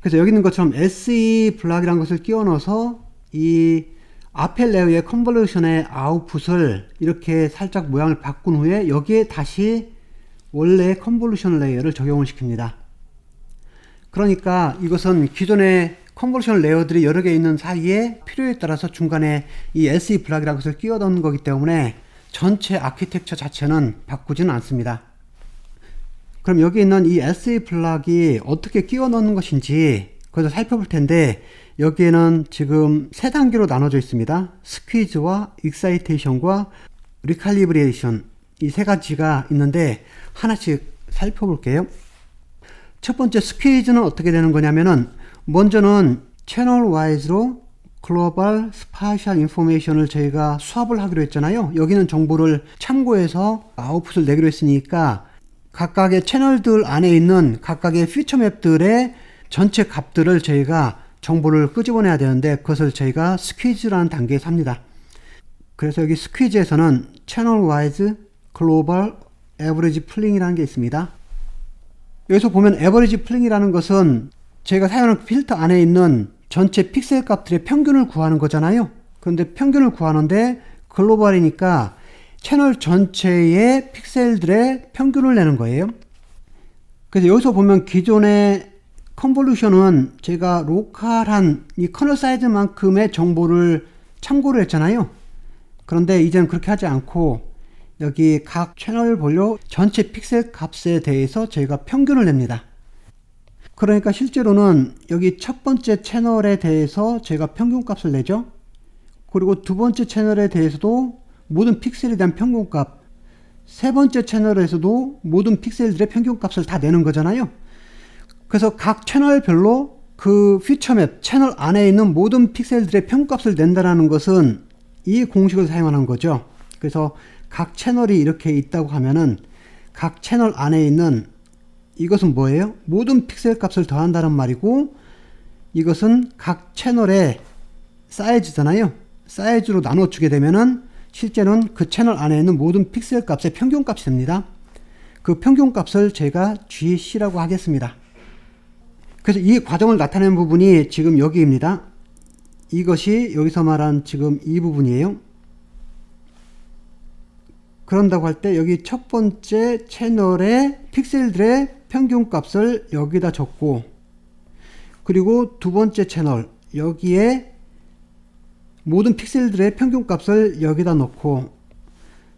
그래서 여기 있는 것처럼 SE 블락이라는 것을 끼워 넣어서 이 앞에 레이어의 컨볼루션의 아웃풋을 이렇게 살짝 모양을 바꾼 후에 여기에 다시 원래 컨볼루션 레이어를 적용을 시킵니다. 그러니까 이것은 기존의 컨볼루션 레이어들이 여러 개 있는 사이에 필요에 따라서 중간에 이 SE 블락이라는 것을 끼워 넣는 거기 때문에 전체 아키텍처 자체는 바꾸지는 않습니다. 그럼 여기 있는 이 SE 블락이 어떻게 끼워 넣는 것인지 그것을 살펴볼 텐데 여기에는 지금 세 단계로 나눠져 있습니다. 스퀴즈와 익사이테이션과 리칼리브레이션 이 세 가지가 있는데 하나씩 살펴볼게요. 첫 번째 스퀴즈는 어떻게 되는 거냐면은 먼저는 채널 와이즈로 글로벌 스파셜 인포메이션을 저희가 수합을 하기로 했잖아요. 여기는 정보를 참고해서 아웃풋을 내기로 했으니까 각각의 채널들 안에 있는 각각의 피처 맵들의 전체 값들을 저희가 정보를 끄집어내야 되는데 그것을 저희가 스퀴즈라는 단계에서 합니다. 그래서 여기 스퀴즈에서는 채널 와이즈 글로벌 에버리지 플링이라는 게 있습니다. 여기서 보면 에버리지 플링이라는 것은 제가 사용하는 필터 안에 있는 전체 픽셀 값들의 평균을 구하는 거잖아요. 그런데 평균을 구하는데 글로벌이니까 채널 전체의 픽셀들의 평균을 내는 거예요. 그래서 여기서 보면 기존의 컨볼루션은 제가 로컬한 이 커널 사이즈만큼의 정보를 참고를 했잖아요. 그런데 이제는 그렇게 하지 않고 여기 각 채널 분류 전체 픽셀 값에 대해서 저희가 평균을 냅니다. 그러니까 실제로는 여기 첫 번째 채널에 대해서 제가 평균 값을 내죠. 그리고 두 번째 채널에 대해서도 모든 픽셀에 대한 평균값, 세 번째 채널에서도 모든 픽셀들의 평균값을 다 내는 거잖아요. 그래서 각 채널별로 그 피처맵 채널 안에 있는 모든 픽셀들의 평균값을 낸다는 것은 이 공식을 사용하는 거죠. 그래서 각 채널이 이렇게 있다고 하면은 각 채널 안에 있는 이것은 뭐예요? 모든 픽셀 값을 더한다는 말이고 이것은 각 채널의 사이즈잖아요. 사이즈로 나눠주게 되면은 실제는 그 채널 안에 있는 모든 픽셀 값의 평균 값이 됩니다. 그 평균 값을 제가 GC라고 하겠습니다. 그래서 이 과정을 나타내는 부분이 지금 여기입니다. 이것이 여기서 말한 지금 이 부분이에요. 그런다고 할 때 여기 첫 번째 채널의 픽셀들의 평균 값을 여기다 적고 그리고 두 번째 채널 여기에 모든 픽셀들의 평균 값을 여기다 넣고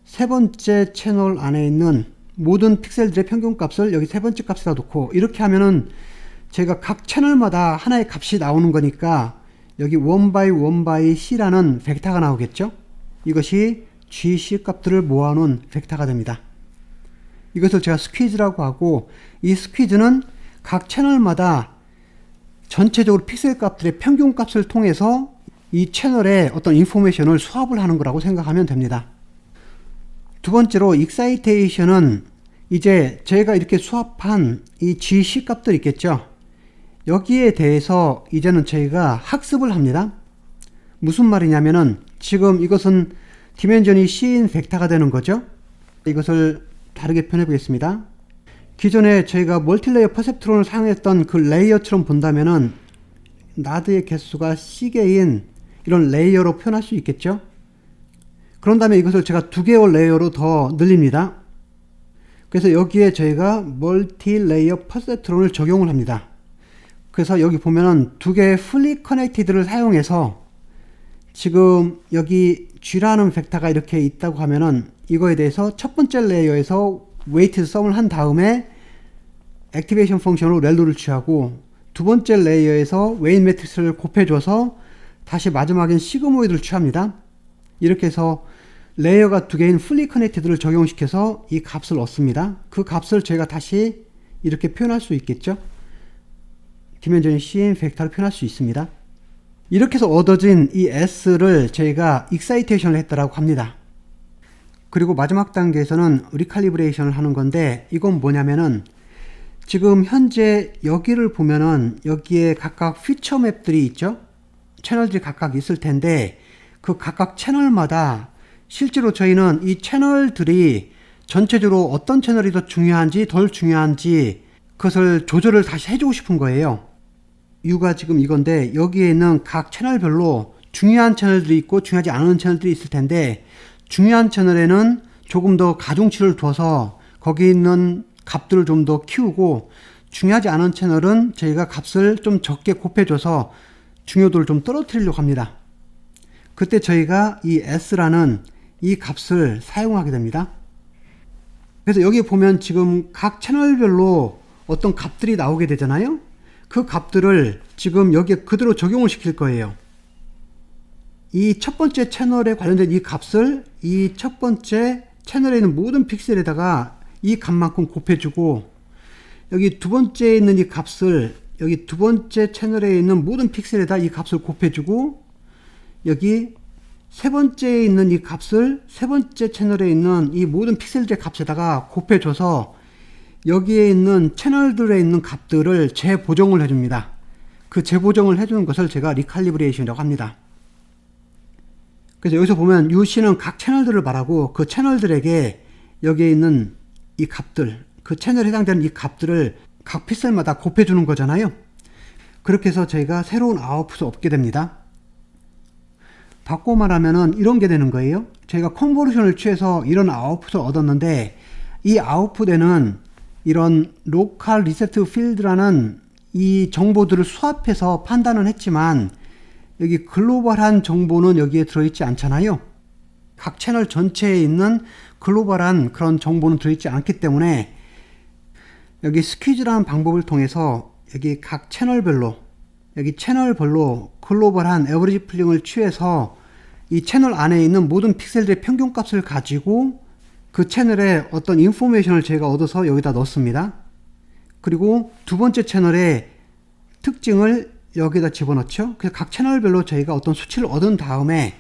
세 번째 채널 안에 있는 모든 픽셀들의 평균 값을 여기 세 번째 값에다 놓고 이렇게 하면은 제가 각 채널마다 하나의 값이 나오는 거니까 여기 1by C라는 벡터가 나오겠죠. 이것이 GC 값들을 모아놓은 벡터가 됩니다. 이것을 제가 스퀴즈라고 하고 이 스퀴즈는 각 채널마다 전체적으로 픽셀 값들의 평균 값을 통해서 이 채널에 어떤 인포메이션을 수합을 하는 거라고 생각하면 됩니다. 두 번째로 익사이테이션은 이제 제가 이렇게 수합한 이 GC 값들 있겠죠. 여기에 대해서 이제는 저희가 학습을 합니다. 무슨 말이냐면은 지금 이것은 디멘전이 C인 벡터가 되는 거죠. 이것을 다르게 표현해 보겠습니다. 기존에 저희가 멀티레이어 퍼셉트론을 사용했던 그 레이어처럼 본다면은 나드의 개수가 C개인 이런 레이어로 표현할 수 있겠죠. 그런 다음에 이것을 제가 2개의 레이어로 더 늘립니다. 그래서 여기에 저희가 멀티레이어 퍼셉트론을 적용을 합니다. 그래서 여기 보면은 2개의 fully connected를 사용해서 지금 여기 G라는 벡터가 이렇게 있다고 하면은 이거에 대해서 첫 번째 레이어에서 weighted sum을 한 다음에 액티베이션 펑션으로 렐로를 취하고 두 번째 레이어에서 웨인 매트릭스를 곱해줘서 다시 마지막엔 시그모이드를 취합니다. 이렇게 해서 레이어가 2개인 fully connected를 적용시켜서 이 값을 얻습니다. 그 값을 저희가 다시 이렇게 표현할 수 있겠죠. 디멘전이 C인 벡터를 표현할 수 있습니다. 이렇게 해서 얻어진 이 S를 저희가 익사이테이션을 했다라고 합니다. 그리고 마지막 단계에서는 리칼리브레이션을 하는 건데 이건 뭐냐면은 지금 현재 여기를 보면은 여기에 각각 피처 맵들이 있죠. 채널들이 각각 있을 텐데 그 각각 채널마다 실제로 저희는 이 채널들이 전체적으로 어떤 채널이 더 중요한지 덜 중요한지 그것을 조절을 다시 해주고 싶은 거예요. 이유가 지금 이건데 여기에 있는 각 채널별로 중요한 채널들이 있고 중요하지 않은 채널들이 있을 텐데 중요한 채널에는 조금 더 가중치를 둬서 거기 있는 값들을 좀 더 키우고 중요하지 않은 채널은 저희가 값을 좀 적게 곱해줘서 중요도를 좀 떨어뜨리려고 합니다. 그때 저희가 이 S라는 이 값을 사용하게 됩니다. 그래서 여기 보면 지금 각 채널별로 어떤 값들이 나오게 되잖아요. 그 값들을 지금 여기에 그대로 적용을 시킬 거예요. 이 첫 번째 채널에 관련된 이 값을 이 첫 번째 채널에 있는 모든 픽셀에다가 이 값만큼 곱해주고 여기 두 번째에 있는 이 값을 여기 두 번째 채널에 있는 모든 픽셀에다 이 값을 곱해주고 여기 세 번째에 있는 이 값을 세 번째 채널에 있는 이 모든 픽셀들의 값에다가 곱해줘서 여기에 있는 채널들에 있는 값들을 재보정을 해줍니다. 그 재보정을 해주는 것을 제가 리칼리브레이션이라고 합니다. 그래서 여기서 보면 UC는 각 채널들을 말하고 그 채널들에게 여기에 있는 이 값들, 그 채널에 해당되는 이 값들을 각 픽셀마다 곱해주는 거잖아요. 그렇게 해서 저희가 새로운 아웃풋을 얻게 됩니다. 바꿔 말하면은 이런 게 되는 거예요. 저희가 컨버루션을 취해서 이런 아웃풋을 얻었는데 이 아웃풋에는 이런 로컬 리셋 필드라는 이 정보들을 수합해서 판단은 했지만 여기 글로벌한 정보는 여기에 들어있지 않잖아요. 각 채널 전체에 있는 글로벌한 그런 정보는 들어있지 않기 때문에 여기 스퀴즈라는 방법을 통해서 여기 각 채널별로 글로벌한 에버리지 플링을 취해서 이 채널 안에 있는 모든 픽셀들의 평균값을 가지고 그 채널에 어떤 인포메이션을 제가 얻어서 여기다 넣습니다. 그리고 두 번째 채널의 특징을 여기다 집어넣죠. 그래서 각 채널별로 저희가 어떤 수치를 얻은 다음에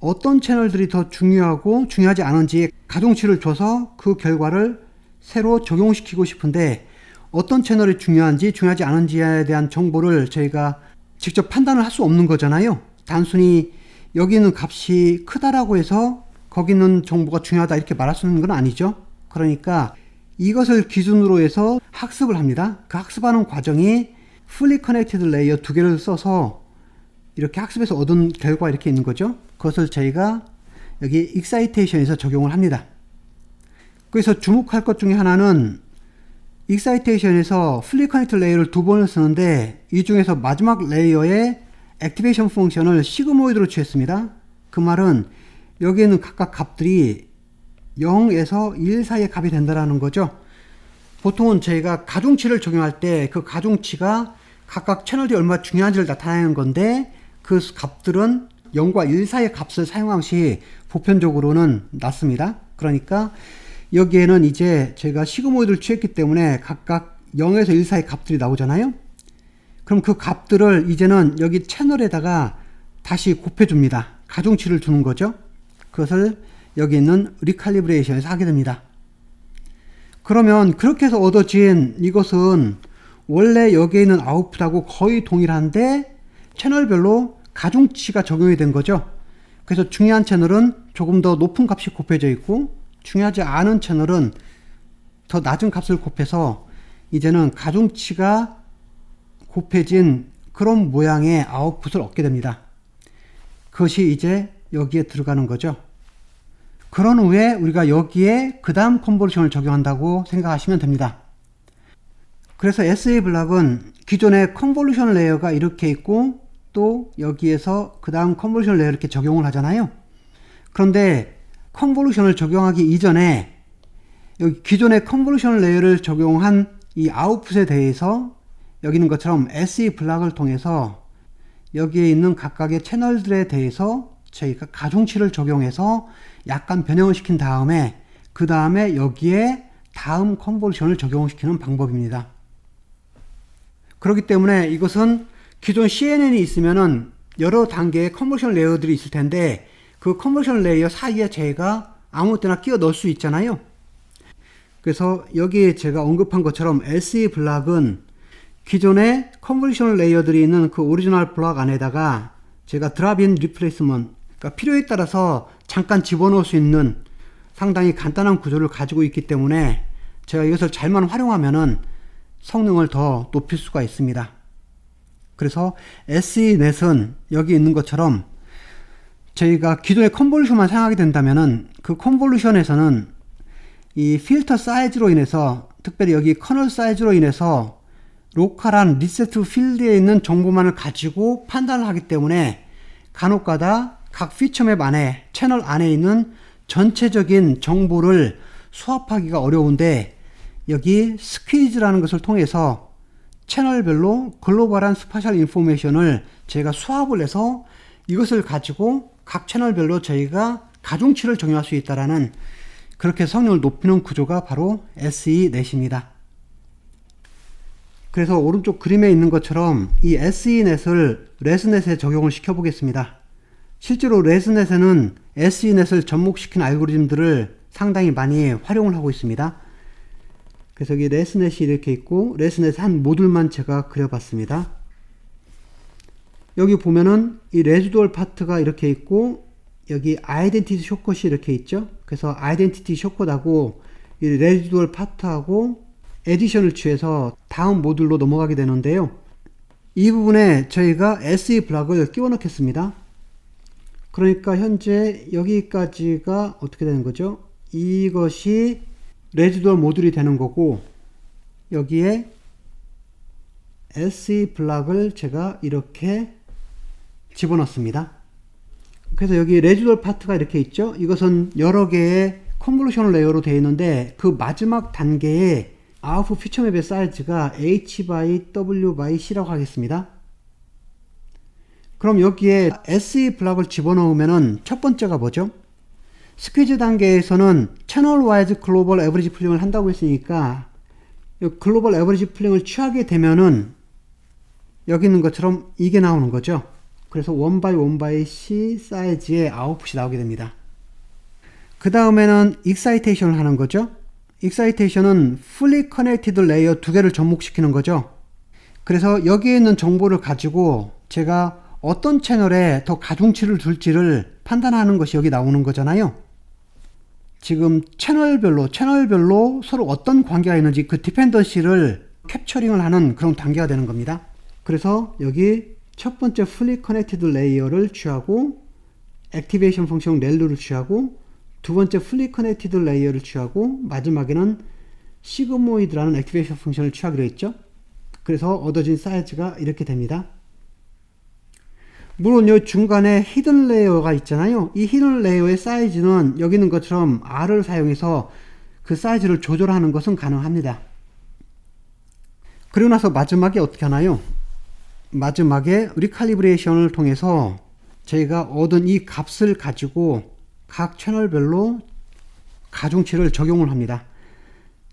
어떤 채널들이 더 중요하고 중요하지 않은지 가중치를 줘서 그 결과를 새로 적용시키고 싶은데 어떤 채널이 중요한지 중요하지 않은지에 대한 정보를 저희가 직접 판단을 할 수 없는 거잖아요. 단순히 여기 있는 값이 크다라고 해서 거기 있는 정보가 중요하다 이렇게 말할 수 있는 건 아니죠. 그러니까 이것을 기준으로 해서 학습을 합니다. 그 학습하는 과정이 fully connected layer 2개를 써서 이렇게 학습해서 얻은 결과 이렇게 있는 거죠. 그것을 저희가 여기 excitation에서 적용을 합니다. 그래서 주목할 것 중에 하나는 excitation에서 fully connected layer를 2번을 쓰는데 이 중에서 마지막 레이어에 액티베이션 펑션을 시그모이드로 취했습니다. 그 말은 여기에는 각각 값들이 0에서 1 사이의 값이 된다는 거죠. 보통은 저희가 가중치를 적용할 때 그 가중치가 각각 채널이 얼마나 중요한지를 나타내는 건데 그 값들은 0과 1 사이의 값을 사용한 것이 보편적으로는 낮습니다. 그러니까 여기에는 이제 제가 시그모이드를 취했기 때문에 각각 0에서 1 사이의 값들이 나오잖아요. 그럼 그 값들을 이제는 여기 채널에다가 다시 곱해줍니다. 가중치를 주는 거죠. 그것을 여기 있는 리칼리브레이션에서 하게 됩니다. 그러면 그렇게 해서 얻어진 이것은 원래 여기에 있는 아웃풋하고 거의 동일한데 채널별로 가중치가 적용이 된 거죠. 그래서 중요한 채널은 조금 더 높은 값이 곱해져 있고 중요하지 않은 채널은 더 낮은 값을 곱해서 이제는 가중치가 곱해진 그런 모양의 아웃풋을 얻게 됩니다. 그것이 이제 여기에 들어가는 거죠. 그런 후에 우리가 여기에 그 다음 컨버전을 적용한다고 생각하시면 됩니다. 그래서 SA 블락은 기존의 컨볼루션 레이어가 이렇게 있고 또 여기에서 그 다음 컨볼루션 레이어 이렇게 적용을 하잖아요. 그런데 컨볼루션을 적용하기 이전에 여기 기존의 컨볼루션 레이어를 적용한 이 아웃풋에 대해서 여기 있는 것처럼 SE 블락을 통해서 여기에 있는 각각의 채널들에 대해서 저희가 가중치를 적용해서 약간 변형을 시킨 다음에 그 다음에 여기에 다음 컨볼루션을 적용시키는 방법입니다. 그렇기 때문에 이것은 기존 CNN이 있으면은 여러 단계의 컨볼루션 레이어들이 있을 텐데 그 컨볼루션 레이어 사이에 제가 아무 때나 끼워 넣을 수 있잖아요. 그래서 여기에 제가 언급한 것처럼 SE 블락은 기존의 컨볼루션 레이어들이 있는 그 오리지널 블락 안에다가 제가 드랍인 리플레이스먼트, 그러니까 필요에 따라서 잠깐 집어넣을 수 있는 상당히 간단한 구조를 가지고 있기 때문에 제가 이것을 잘만 활용하면은 성능을 더 높일 수가 있습니다. 그래서 SENet은 여기 있는 것처럼 저희가 기존의 컨볼루션만 사용하게 된다면은 그 컨볼루션에서는 이 필터 사이즈로 인해서 특별히 여기 커널 사이즈로 인해서 로컬한 리셋 필드에 있는 정보만을 가지고 판단을 하기 때문에 간혹가다 각 피처맵 안에 채널 안에 있는 전체적인 정보를 수합하기가 어려운데 여기 스퀴즈라는 것을 통해서 채널별로 글로벌한 스파셜 인포메이션을 제가 수합을 해서 이것을 가지고 각 채널별로 저희가 가중치를 적용할 수 있다라는 그렇게 성능을 높이는 구조가 바로 SENet입니다. 그래서 오른쪽 그림에 있는 것처럼 이 SENet을 레스넷에 적용을 시켜 보겠습니다. 실제로 레스넷에는 SENet을 접목시킨 알고리즘들을 상당히 많이 활용을 하고 있습니다. 그래서 여기 레스넷이 이렇게 있고 레스넷의 한 모듈만 제가 그려봤습니다. 여기 보면은 이 레지두얼 파트가 이렇게 있고 여기 아이덴티티 숏컷이 이렇게 있죠. 그래서 아이덴티티 숏컷하고 이 레지두얼 파트하고 에디션을 취해서 다음 모듈로 넘어가게 되는데요. 이 부분에 저희가 SE 블락을 끼워 넣겠습니다. 그러니까 현재 여기까지가 어떻게 되는 거죠? 이것이 레지두얼 모듈이 되는 거고 여기에 SE 블락을 제가 이렇게 집어넣습니다. 그래서 여기 레지두얼 파트가 이렇게 있죠. 이것은 여러 개의 컨볼루션 레이어로 되어 있는데 그 마지막 단계에 아웃풋 피처맵의 사이즈가 H/W/C라고 하겠습니다. 그럼 여기에 SE 블락을 집어넣으면은 첫 번째가 뭐죠? 스퀴즈 단계에서는 채널 와이즈 글로벌 에버리지 플링을 한다고 했으니까 글로벌 에버리지 플링을 취하게 되면은 여기 있는 것처럼 이게 나오는 거죠. 그래서 1/1/C 사이즈의 아웃풋이 나오게 됩니다. 그 다음에는 익사이테이션을 하는 거죠. 익사이테이션은 fully connected 레이어 두 개를 접목시키는 거죠. 그래서 여기에 있는 정보를 가지고 제가 어떤 채널에 더 가중치를 둘지를 판단하는 것이 여기 나오는 거잖아요. 지금 채널별로 서로 어떤 관계가 있는지 그 디펜던시를 캡처링을 하는 그런 단계가 되는 겁니다. 그래서 여기 첫 번째 fully connected 레이어를 취하고 액티베이션 펑션 렐루를 취하고 두 번째 fully connected 레이어를 취하고 마지막에는 시그모이드라는 액티베이션 펑션을 취하기로 했죠. 그래서 얻어진 사이즈가 이렇게 됩니다. 물론 이 중간에 히든 레이어가 있잖아요. 이 히든 레이어의 사이즈는 여기 있는 것처럼 R을 사용해서 그 사이즈를 조절하는 것은 가능합니다. 그리고 나서 마지막에 어떻게 하나요? 마지막에 리칼리브레이션을 통해서 저희가 얻은 이 값을 가지고 각 채널별로 가중치를 적용을 합니다.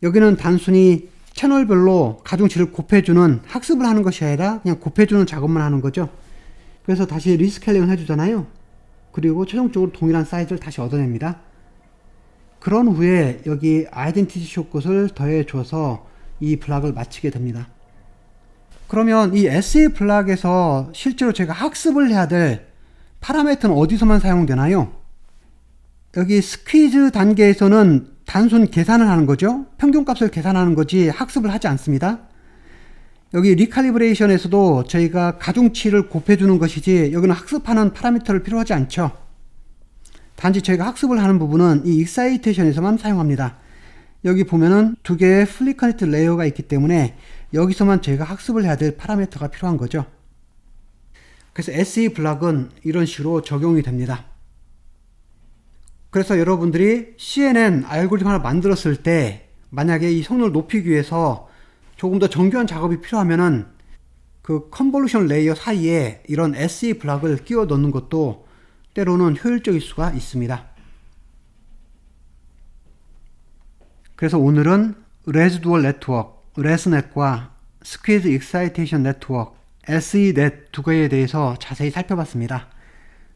여기는 단순히 채널별로 가중치를 곱해주는 학습을 하는 것이 아니라 그냥 곱해주는 작업만 하는 거죠. 그래서 다시 리스케일링을 해주잖아요. 그리고 최종적으로 동일한 사이즈를 다시 얻어냅니다. 그런 후에 여기 아이덴티티 숏컷을 더해줘서 이 블락을 마치게 됩니다. 그러면 이 SE 블락에서 실제로 제가 학습을 해야 될 파라미터는 어디서만 사용되나요? 여기 스퀴즈 단계에서는 단순 계산을 하는 거죠. 평균값을 계산하는 거지 학습을 하지 않습니다. 여기 리칼리브레이션에서도 저희가 가중치를 곱해주는 것이지 여기는 학습하는 파라미터를 필요하지 않죠. 단지 저희가 학습을 하는 부분은 이 익사이테이션에서만 사용합니다. 여기 보면은 두 개의 플립 커넥트 레이어가 있기 때문에 여기서만 저희가 학습을 해야 될 파라미터가 필요한 거죠. 그래서 SE 블락은 이런 식으로 적용이 됩니다. 그래서 여러분들이 CNN 알고리즘 하나 만들었을 때 만약에 이 성능을 높이기 위해서 조금 더 정교한 작업이 필요하면은 그 컨볼루션 레이어 사이에 이런 SE 블락을 끼워 넣는 것도 때로는 효율적일 수가 있습니다. 그래서 오늘은 레지두얼 네트워크, 레스넷과 스퀴즈 익사이테이션 네트워크, SEnet 두 개에 대해서 자세히 살펴봤습니다.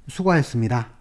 수고하셨습니다.